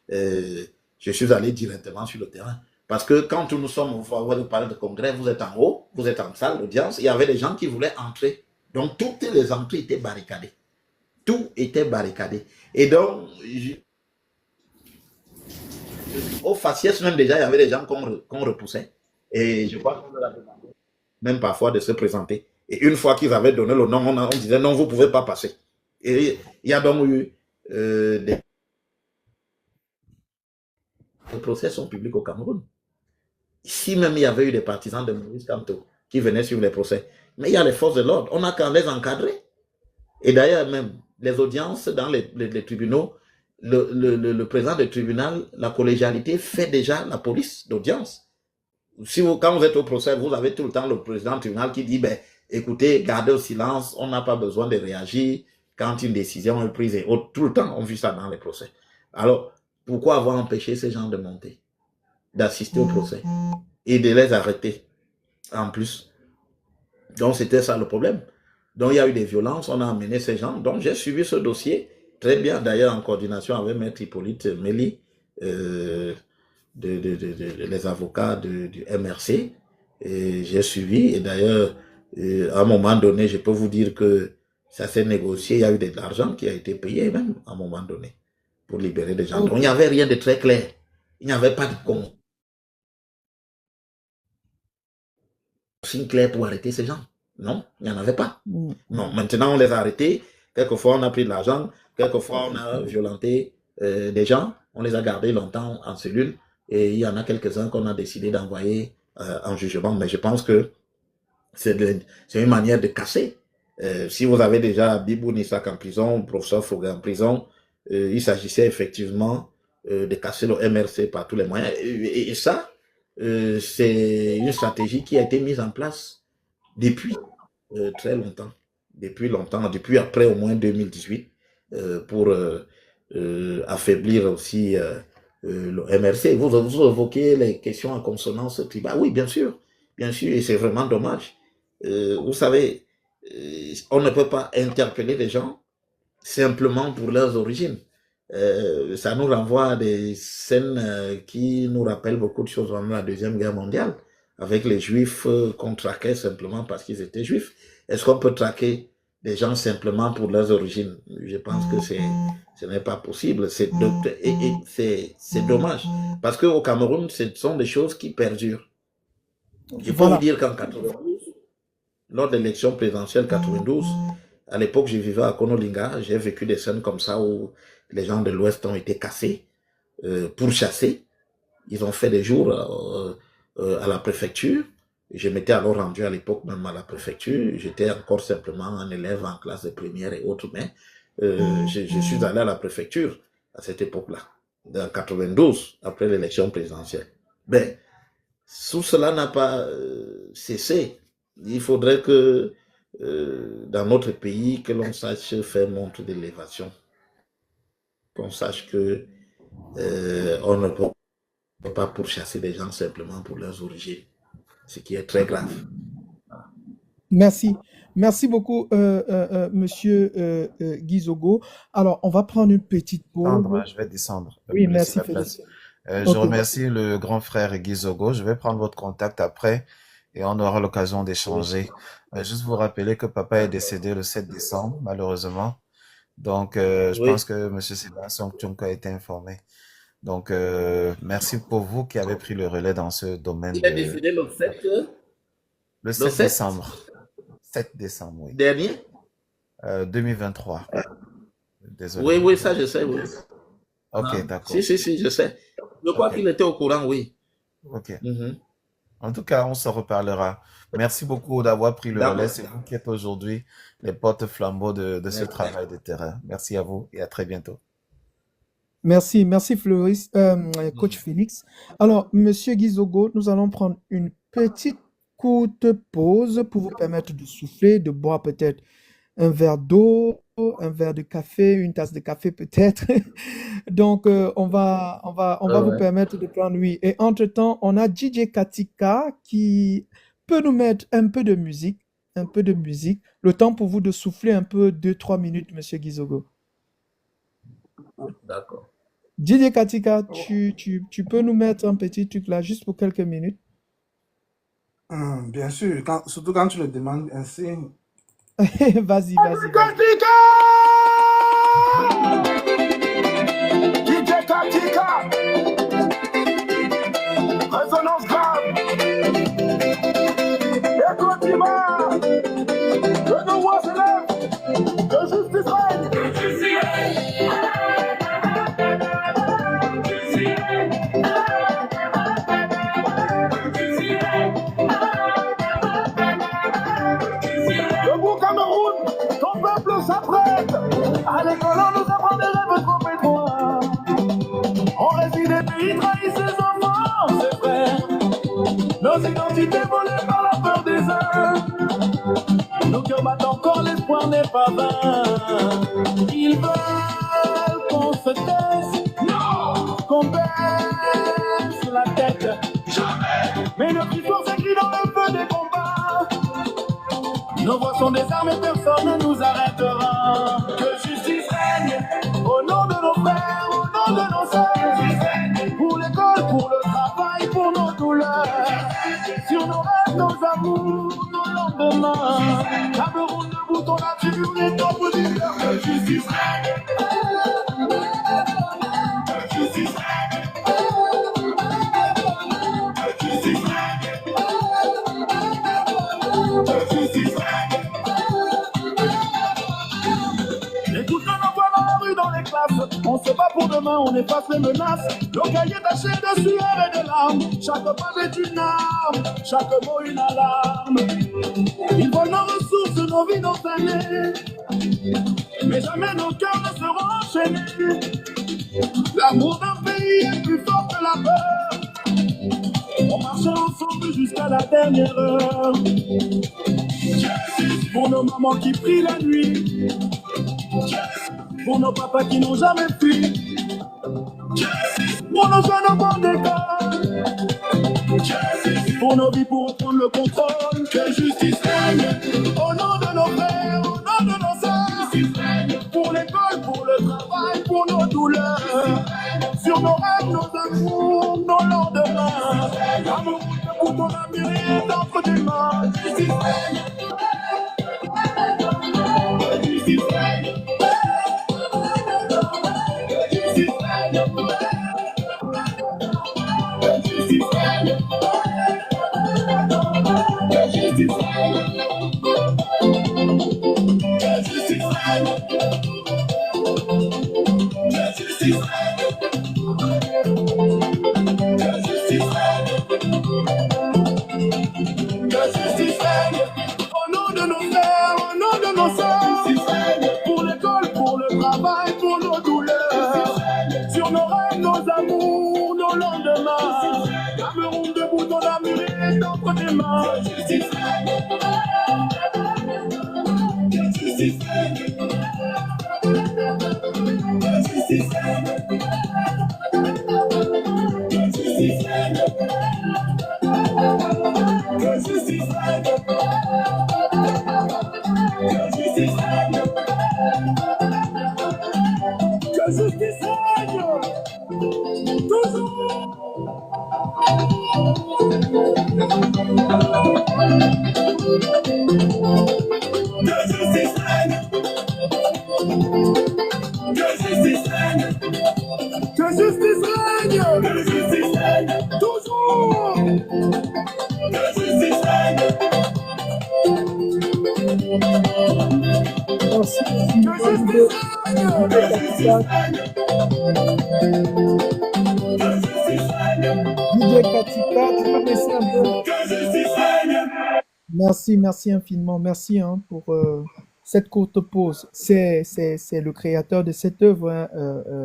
je suis allé directement sur le terrain. Parce que quand nous sommes au palais de congrès, vous êtes en haut, vous êtes en salle d'audience, il y avait des gens qui voulaient entrer. Donc toutes les entrées étaient barricadées. Tout était barricadé. Et donc, au faciès même déjà, il y avait des gens qu'on repoussait. Et je crois qu'on leur a demandé même parfois de se présenter. Et une fois qu'ils avaient donné le nom, on disait non, vous ne pouvez pas passer. Et il y a donc eu des procès sont publics au Cameroun. Si même il y avait eu des partisans de Maurice Kamto qui venaient suivre les procès, mais il y a les forces de l'ordre, on n'a qu'à les encadrer. Et d'ailleurs, même les audiences dans les tribunaux, le président du tribunal, la collégialité fait déjà la police d'audience. Si quand vous êtes au procès, vous avez tout le temps le président du tribunal qui dit, ben, écoutez, gardez le silence, on n'a pas besoin de réagir quand une décision est prise. Et tout le temps, on vit ça dans les procès. Alors, pourquoi avoir empêché ces gens de monter, d'assister au procès et de les arrêter en plus? Donc, c'était ça le problème. Donc, il y a eu des violences, on a amené ces gens. Donc, j'ai suivi ce dossier très bien, d'ailleurs, en coordination avec Maître Hippolyte Méli, les avocats du MRC. Et j'ai suivi. Et d'ailleurs, à un moment donné, je peux vous dire que ça s'est négocié. Il y a eu de l'argent qui a été payé même à un moment donné pour libérer des gens. Donc, il n'y avait rien de très clair. Il n'y avait pas de consigne claire pour arrêter ces gens. Non, il n'y en avait pas. Non, maintenant on les a arrêtés. Quelquefois on a pris de l'argent, quelquefois on a violenté des gens, on les a gardés longtemps en cellule et il y en a quelques-uns qu'on a décidé d'envoyer en jugement, mais je pense que c'est une manière de casser. Si vous avez déjà Bibou Nissak en prison, professeur Foga en prison, il s'agissait effectivement de casser le MRC par tous les moyens. Et ça, c'est une stratégie qui a été mise en place depuis très longtemps. Depuis après au moins 2018, pour affaiblir aussi le MRC. Vous évoquez les questions en consonance tribale. Oui, bien sûr, et c'est vraiment dommage. Vous savez, on ne peut pas interpeller les gens simplement pour leurs origines. Ça nous renvoie à des scènes qui nous rappellent beaucoup de choses pendant la Deuxième Guerre mondiale, avec les Juifs qu'on traquait simplement parce qu'ils étaient Juifs. Est-ce qu'on peut traquer des gens simplement pour leurs origines? Je pense que ce n'est pas possible. C'est dommage. Parce qu'au Cameroun, ce sont des choses qui perdurent. Je peux vous dire qu'en 92, lors de l'élection présidentielle 92, à l'époque, je vivais à Konolinga. J'ai vécu des scènes comme ça où les gens de l'Ouest ont été cassés, pourchassés. Ils ont fait des jours à la préfecture. Je m'étais alors rendu à l'époque même à la préfecture. J'étais encore simplement un élève en classe de première et autres, mais je suis allé à la préfecture à cette époque-là, en 92, après l'élection présidentielle. Ben, tout cela n'a pas cessé. Il faudrait que dans notre pays, que l'on sache faire montre d'élévation, qu'on sache que on ne peut pas pourchasser des gens simplement pour leurs origines, ce qui est très grave. Merci. Merci beaucoup, monsieur Gizogo. Alors, on va prendre une petite pause. Je vais descendre. Oui, merci, Félix. Je remercie le grand frère Gizogo. Je vais prendre votre contact après et on aura l'occasion d'échanger. Juste vous rappeler que papa est décédé le 7 décembre, malheureusement. Donc, je pense que monsieur Sébastien Tchonko a été informé. Donc, merci pour vous qui avez pris le relais dans ce domaine. Il est décédé le 7 Le 7 décembre. 7 décembre, oui. Dernier 2023. Désolé. Oui, ça je sais, oui. Ok, d'accord. Si, je sais. Je crois qu'il était au courant, oui. Ok. En tout cas, on se reparlera. Merci beaucoup d'avoir pris le relais. C'est vous qui êtes aujourd'hui les porte-flambeaux de ce travail de terrain. Merci à vous et à très bientôt. Merci Floris, coach Félix. Alors, monsieur Gizogo, nous allons prendre une petite courte pause pour vous permettre de souffler, de boire peut-être un verre d'eau, un verre de café, une tasse de café peut-être. Donc, on va vous permettre de prendre, oui. Et entre-temps, on a DJ Katika qui peut nous mettre un peu de musique. Le temps pour vous de souffler un peu, 2-3 minutes, monsieur Gizogo. D'accord. DJ Katika, tu peux nous mettre un petit truc là, juste pour quelques minutes? Bien sûr, surtout quand tu le demandes ainsi. Vas-y. Katika! DJ Katika! Résonance grave! Écoute-moi! Que nos voix s'élèvent! Que justice règne! S'apprête. À l'école, on nous apprend des rêves trop étroits. On réside et pays trahit ses enfants, ses frères. Nos identités volées par la peur des uns. Nos cœurs battent encore, l'espoir n'est pas vain. Ils veulent qu'on se taise, non, qu'on baisse la tête. Jamais. Mais notre histoire s'écrit dans le feu des combats. Nos voix sont des armes et personne ne nous arrêtera. Que justice règne au nom de nos frères, au nom de nos sœurs. Pour l'école, pour le travail, pour nos douleurs. Sur nos rêves, nos amours, nos lendemains. Cameroun debout, ton nature et ton bonheur. Que justice règne. Que justice règne. Que justice règne. Que justice règne. On se bat pour pour demain, on efface les menaces. Le cahier taché de sueur et de larmes. Chaque page est une arme, chaque mot une alarme. Ils volent nos ressources, nos vies, nos années. Mais jamais nos cœurs ne seront enchaînés. L'amour d'un pays est plus fort que la peur. On marche ensemble jusqu'à la dernière heure. Pour nos mamans qui prient la nuit. Pour nos papas qui n'ont jamais fui. Pour nos jeunes enfants d'école. Pour nos vies, pour reprendre le contrôle. Que justice règne. Au nom de nos frères, au nom de nos sœurs. Pour l'école, pour le travail, pour nos douleurs. Sur nos rêves, nos amours, nos lendemains. Amour, pour ton avenir est entre tes mains. Justice règne. Justice règne. Justice règne. Justice règne. Justice règne. Justice règne. Justice règne. Justice règne. Justice règne. Au nom de nos frères, au nom de nos sœurs. Pour l'école, pour le travail, pour nos douleurs. Sur nos rêves, nos amours, nos lendemains. Cameroun debout, ton amour est entre tes mains. Justice règne. Justice règne. Justice règne. Justice règne. Que justice règne. Que justice règne. Que justice règne. Toujours. Que justice règne. Que justice règne. Que justice règne. Que justice règne. Toujours. Que justice règne. Merci. Que justice règne. Que justice règne. Que justice règne. DJ Katika, tu peux baisser un peu. Que justice règne. Merci, merci infiniment. Merci pour cette courte pause. C'est le créateur de cette œuvre, hein,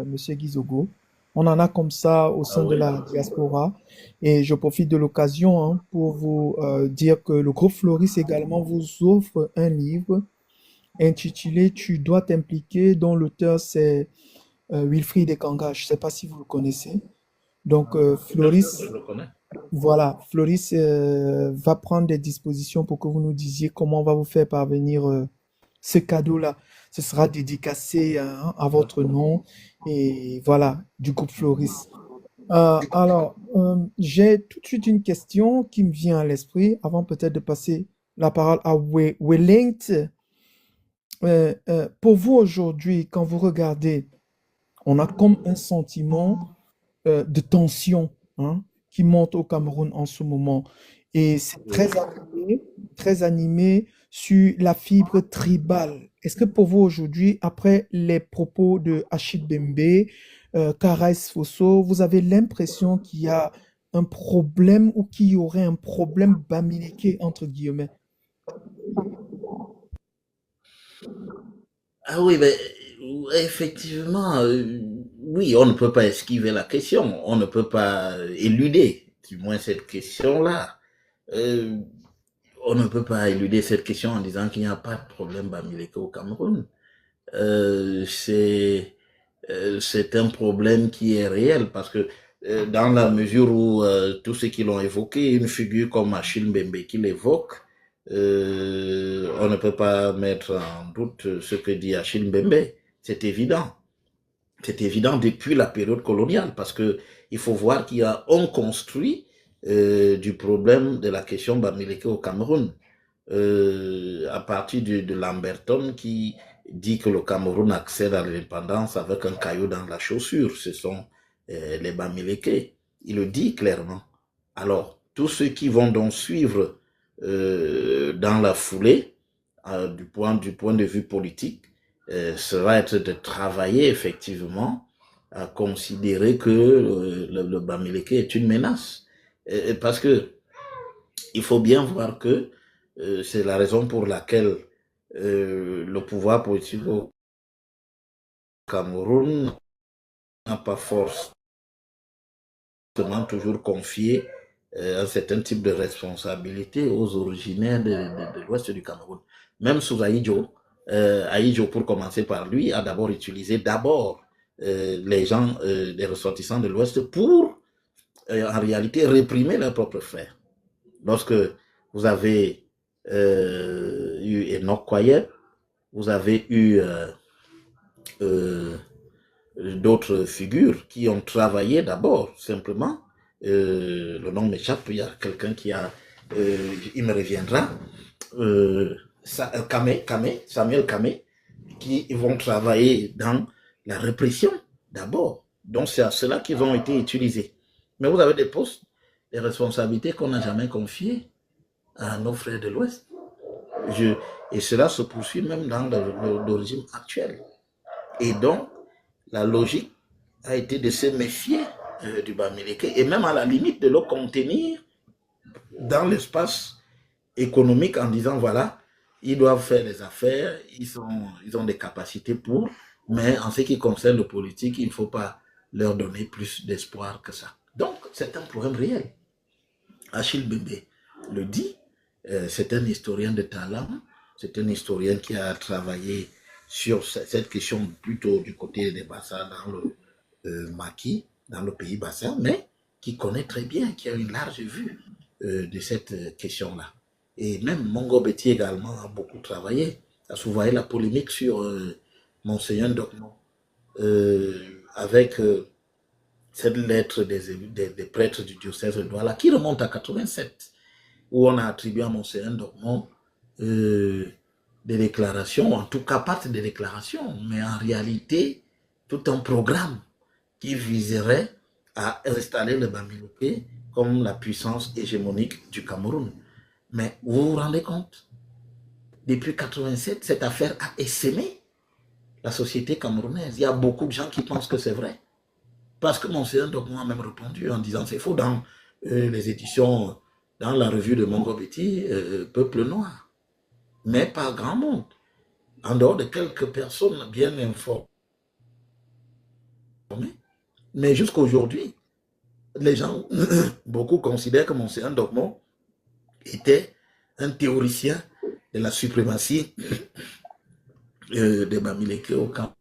Monsieur Gizogo. On en a comme ça au sein de la diaspora. Et je profite de l'occasion hein, pour vous dire que le groupe Floris également vous offre un livre intitulé Tu dois t'impliquer, dont l'auteur c'est Wilfried Ekanga. Je ne sais pas si vous le connaissez. Donc Floris, Je le connais. voilà, Floris va prendre des dispositions pour que vous nous disiez comment on va vous faire parvenir ce cadeau-là. Ce sera dédicacé hein, à votre nom et voilà, du groupe Floris. Alors, j'ai tout de suite une question qui me vient à l'esprit avant peut-être de passer la parole à Wellington. Pour vous aujourd'hui, quand vous regardez, on a comme un sentiment de tension hein, qui monte au Cameroun en ce moment. Et c'est très animé sur la fibre tribale. Est-ce que pour vous aujourd'hui, après les propos de Achille Bembe, Karais Fosso, vous avez l'impression qu'il y a un problème ou qu'il y aurait un problème bamileke entre guillemets? Ah oui, mais effectivement, oui, on ne peut pas esquiver la question, on ne peut pas éluder, du moins cette question-là. On ne peut pas éluder cette question en disant qu'il n'y a pas de problème bamileke au Cameroun. C'est un problème qui est réel parce que dans la mesure où tous ceux qui l'ont évoqué, une figure comme Achille Mbembe qui l'évoque, on ne peut pas mettre en doute ce que dit Achille Mbembe. C'est évident. C'est évident depuis la période coloniale parce que il faut voir qu'il y a un construit du problème de la question bamileke au Cameroun à partir de Lamberton qui dit que le Cameroun accède à l'indépendance avec un caillou dans la chaussure. Ce sont les bamileke. Il le dit clairement. Alors, tous ceux qui vont donc suivre dans la foulée, du point de vue politique, sera être de travailler effectivement à considérer que le Bamileke est une menace. Parce que il faut bien voir que c'est la raison pour laquelle le pouvoir politique au Cameroun n'a pas forcément toujours confié un certain type de responsabilité aux originaires de l'ouest du Cameroun. Même sous Ahidjo, Ahidjo, pour commencer par lui, a d'abord utilisé les gens, des ressortissants de l'ouest pour, en réalité, réprimer leurs propres frères. Lorsque vous avez eu Enoch Koye, vous avez eu d'autres figures qui ont travaillé d'abord, simplement. Le nom m'échappe, il y a quelqu'un qui a, il me reviendra, Samuel Kamé, qui vont travailler dans la répression d'abord. Donc c'est à cela qu'ils ont été utilisés. Mais vous avez des postes, des responsabilités qu'on n'a jamais confiées à nos frères de l'Ouest. Et cela se poursuit même dans le régime actuel. Et donc, la logique a été de se méfier du Bamileke et même à la limite de le contenir dans l'espace économique en disant voilà, ils doivent faire des affaires, ils ont des capacités pour, mais en ce qui concerne le politique, il ne faut pas leur donner plus d'espoir que ça. Donc, c'est un problème réel. Achille Bembe le dit, c'est un historien de talent, c'est un historien qui a travaillé sur cette question plutôt du côté des bassins dans le maquis, dans le pays bassin, mais qui connaît très bien, qui a une large vue de cette question-là. Et même Mongo Betty également a beaucoup travaillé. Vous voyez la polémique sur Monseigneur Ndokmo, avec cette lettre des prêtres du diocèse de Douala, qui remonte à 87, où on a attribué à Monseigneur Ndokmo des déclarations, en tout cas pas des déclarations, mais en réalité, tout un programme qui viserait à installer le Bamileke comme la puissance hégémonique du Cameroun. Mais vous vous rendez compte, depuis 87, cette affaire a essaimé la société camerounaise. Il y a beaucoup de gens qui pensent que c'est vrai. Parce que Monseigneur Ndokmo a même répondu en disant c'est faux dans les éditions, dans la revue de Mongo Betty, Peuple Noir. Mais pas grand monde. En dehors de quelques personnes bien informées. Mais jusqu'à aujourd'hui, les gens, beaucoup considèrent que Monseigneur Ndokmo était un théoricien de la suprématie de Bamileke au camp.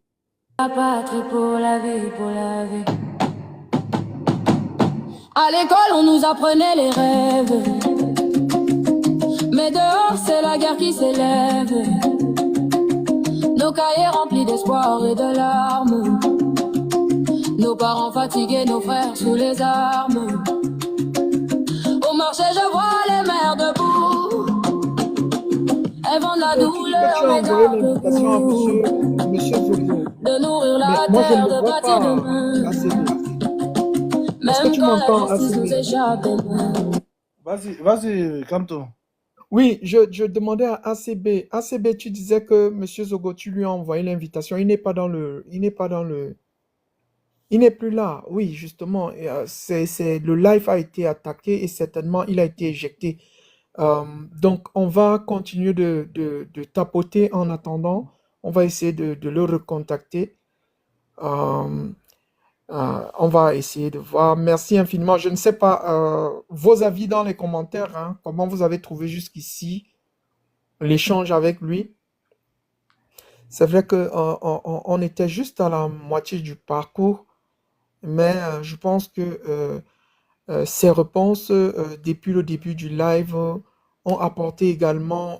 La patrie pour la vie, pour la vie. À l'école, on nous apprenait les rêves. Mais dehors, c'est la guerre qui s'élève. Nos cahiers remplis d'espoir et de larmes. Nos parents fatigués, nos frères sous les armes. Au marché, je vois les mères debout. Elles vendent la douleur, mais dans le goût. Monsieur Zogo. De nourrir la Mais moi, je terre, ne le de vois bâtir pas demain. assez bien. Est-ce que Même tu quand la m'entends justice assez nous bien? échappe des mains. Vas-y, calme-toi. Oui, je demandais à ACB. ACB, tu disais que Monsieur Zogo, tu lui as envoyé l'invitation. Il n'est pas dans le, il n'est plus là. Oui, justement, et, le live a été attaqué et certainement il a été éjecté. Donc, on va continuer de tapoter en attendant. On va essayer de le recontacter. Euh, on va essayer de voir. Merci infiniment. Je ne sais pas vos avis dans les commentaires, hein, comment vous avez trouvé jusqu'ici l'échange avec lui. C'est vrai que on était juste à la moitié du parcours, mais je pense que ses réponses depuis le début du live ont apporté également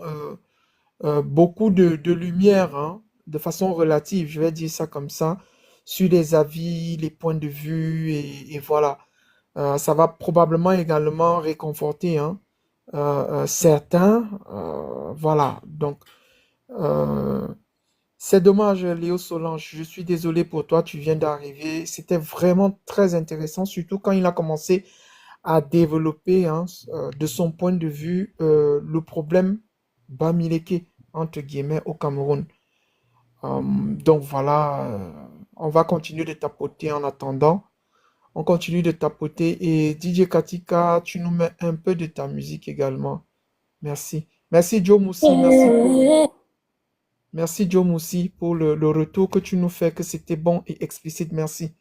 beaucoup de lumière, hein, de façon relative, je vais dire ça comme ça, sur les avis, les points de vue, et voilà. Ça va probablement également réconforter, hein, certains. Voilà. Donc, euh, c'est dommage, Léo Solange. Je suis désolé pour toi, tu viens d'arriver. C'était vraiment très intéressant, surtout quand il a commencé à développer, hein, de son point de vue le problème Bamileke, entre guillemets, au Cameroun. Donc voilà, On va continuer de tapoter en attendant. On continue de tapoter et DJ Katika, tu nous mets un peu de ta musique également. Merci. Merci Joe Moussi, merci Joe Moussi pour le retour que tu nous fais, que c'était bon et explicite. Merci.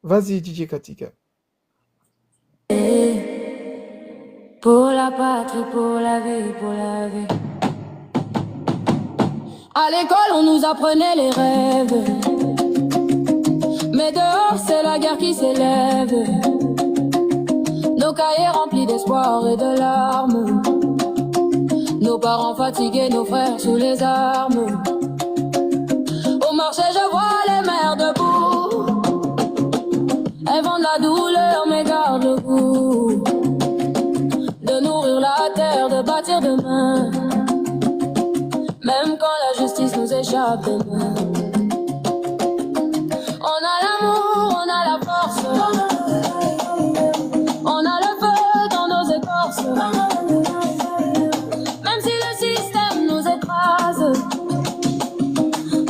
Vas-y DJ Katika. Pour la patrie, pour la vie, pour la vie. À l'école, on nous apprenait les rêves. Mais dehors, c'est la guerre qui s'élève. Nos cahiers remplis d'espoir et de larmes. Nos parents fatigués, nos frères sous les armes. Au marché, je vois les mères debout. Elles vendent la douleur, mais gardent le goût. De nourrir la terre, de bâtir demain. Même quand la justice nous échappe des mains. On a l'amour, on a la force. On a le feu dans nos écorces. Même si le système nous écrase,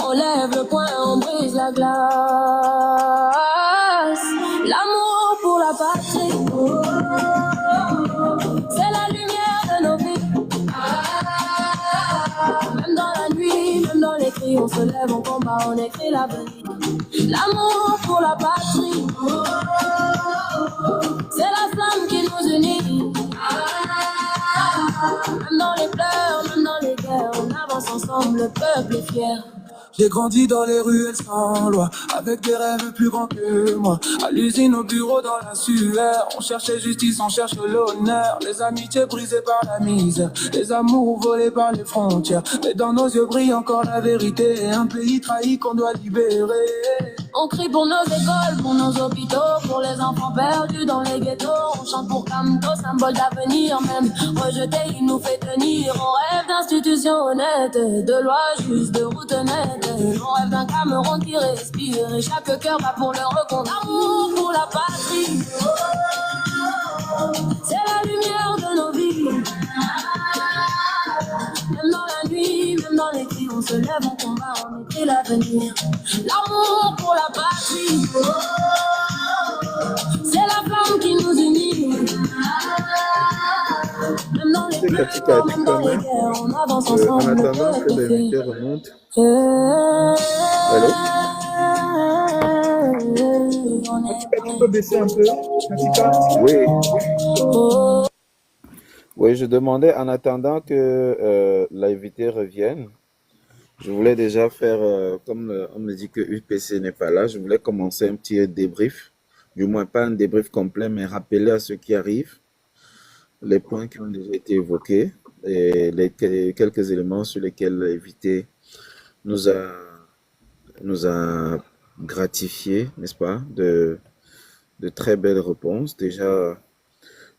on lève le poing, on brise la glace. L'amour pour la patrie, c'est la lumière de nos vies. Même dans la nuit, même dans les cris, on se lève, on combat, on écrit l'avenir. L'amour pour la patrie, c'est la flamme qui nous unit. Même dans les pleurs, même dans les guerres, on avance ensemble, le peuple est fier. J'ai grandi dans les ruelles sans loi, avec des rêves plus grands que moi. À l'usine, au bureau, dans la sueur, on cherchait justice, on cherche l'honneur. Les amitiés brisées par la misère, les amours volés par les frontières. Mais dans nos yeux brille encore la vérité, un pays trahi qu'on doit libérer. On crie pour nos écoles, pour nos hôpitaux, pour les enfants perdus dans les ghettos. On chante pour Kamto, symbole d'avenir, même rejeté, il nous fait tenir. On rêve d'institutions honnêtes, de lois justes, de routes nettes. On rêve d'un Cameroun qui respire, et chaque cœur bat pour le reconquérir. L'amour pour la patrie, c'est la lumière de nos vies. Même dans la nuit, même dans les cris, on se lève, on combat, on écrit l'avenir. L'amour pour la patrie, c'est la flamme qui nous unit. Même dans les pleurs, même dans les guerres, on avance ensemble. En attendant que l'invité remonte. Allô? Tu peux baisser un peu, Katika? Oui. Oui, je demandais en attendant que l'invité revienne. Je voulais déjà faire, comme on me dit que UPC n'est pas là, je voulais commencer un petit débrief. Du moins, pas un débrief complet, mais rappeler à ceux qui arrivent les points qui ont déjà été évoqués et quelques éléments sur lesquels l'invité nous a gratifié, n'est-ce pas, de très belles réponses. Déjà,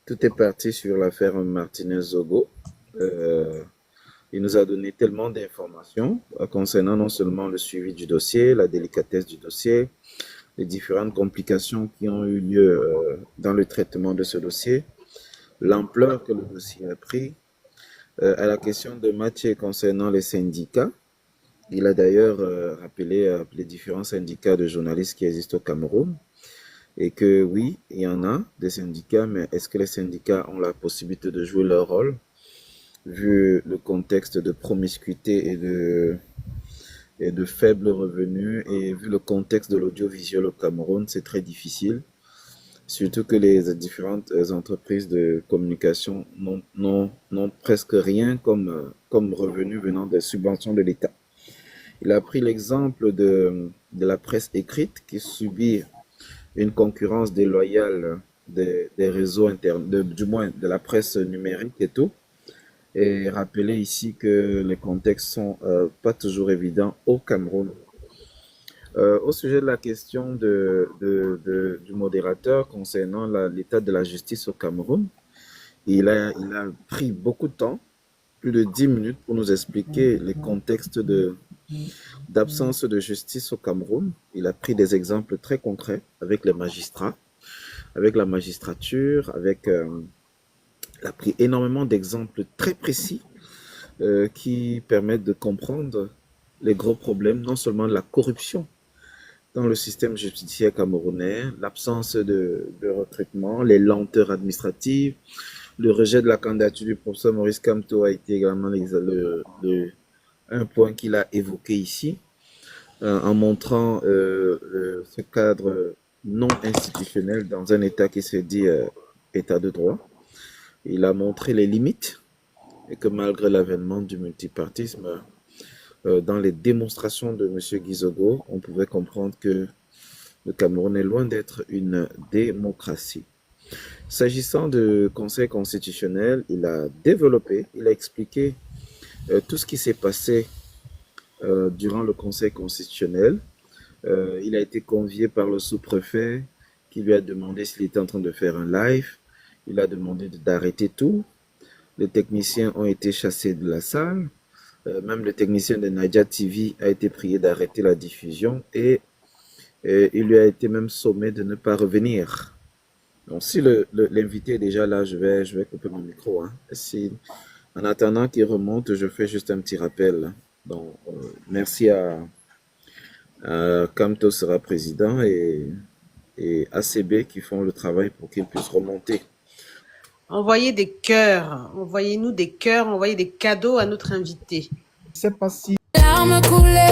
tout est parti sur l'affaire Martinez-Zogo. Il nous a donné tellement d'informations concernant non seulement le suivi du dossier, la délicatesse du dossier, les différentes complications qui ont eu lieu dans le traitement de ce dossier, l'ampleur que le dossier a pris, à la question de Mathieu concernant les syndicats. Il a d'ailleurs rappelé les différents syndicats de journalistes qui existent au Cameroun et que oui, il y en a des syndicats, mais est-ce que les syndicats ont la possibilité de jouer leur rôle vu le contexte de promiscuité et de faibles revenus et vu le contexte de l'audiovisuel au Cameroun, c'est très difficile. Surtout que les différentes entreprises de communication n'ont presque rien comme revenu venant des subventions de l'État. Il a pris l'exemple de la presse écrite qui subit une concurrence déloyale des réseaux internes, du moins de la presse numérique et tout, et rappeler ici que les contextes sont pas toujours évidents au Cameroun. Au sujet de la question du modérateur concernant l'état de la justice au Cameroun, il a pris beaucoup de temps, plus de 10 minutes, pour nous expliquer les contextes d'absence de justice au Cameroun. Il a pris des exemples très concrets avec les magistrats, avec la magistrature, il a pris énormément d'exemples très précis qui permettent de comprendre les gros problèmes, non seulement de la corruption, dans le système judiciaire camerounais, l'absence de recrutement, les lenteurs administratives, le rejet de la candidature du professeur Maurice Kamto a été également un point qu'il a évoqué ici, en montrant ce cadre non institutionnel dans un État qui se dit État de droit. Il a montré les limites et que malgré l'avènement du multipartisme, dans les démonstrations de M. Guizogo, on pouvait comprendre que le Cameroun est loin d'être une démocratie. S'agissant du Conseil constitutionnel, il a développé, il a expliqué tout ce qui s'est passé durant le Conseil constitutionnel. Il a été convié par le sous-préfet qui lui a demandé s'il était en train de faire un live. Il a demandé d'arrêter tout. Les techniciens ont été chassés de la salle. Même le technicien de Nadia TV a été prié d'arrêter la diffusion et il lui a été même sommé de ne pas revenir. Donc si l'invité est déjà là, je vais couper mon micro. Hein. En attendant qu'il remonte, je fais juste un petit rappel. Donc merci à Kamto sera président et ACB qui font le travail pour qu'il puisse remonter. Envoyez des cœurs, envoyez-nous des cœurs, envoyez des cadeaux à notre invité. Je ne sais pas si Larmes coulaient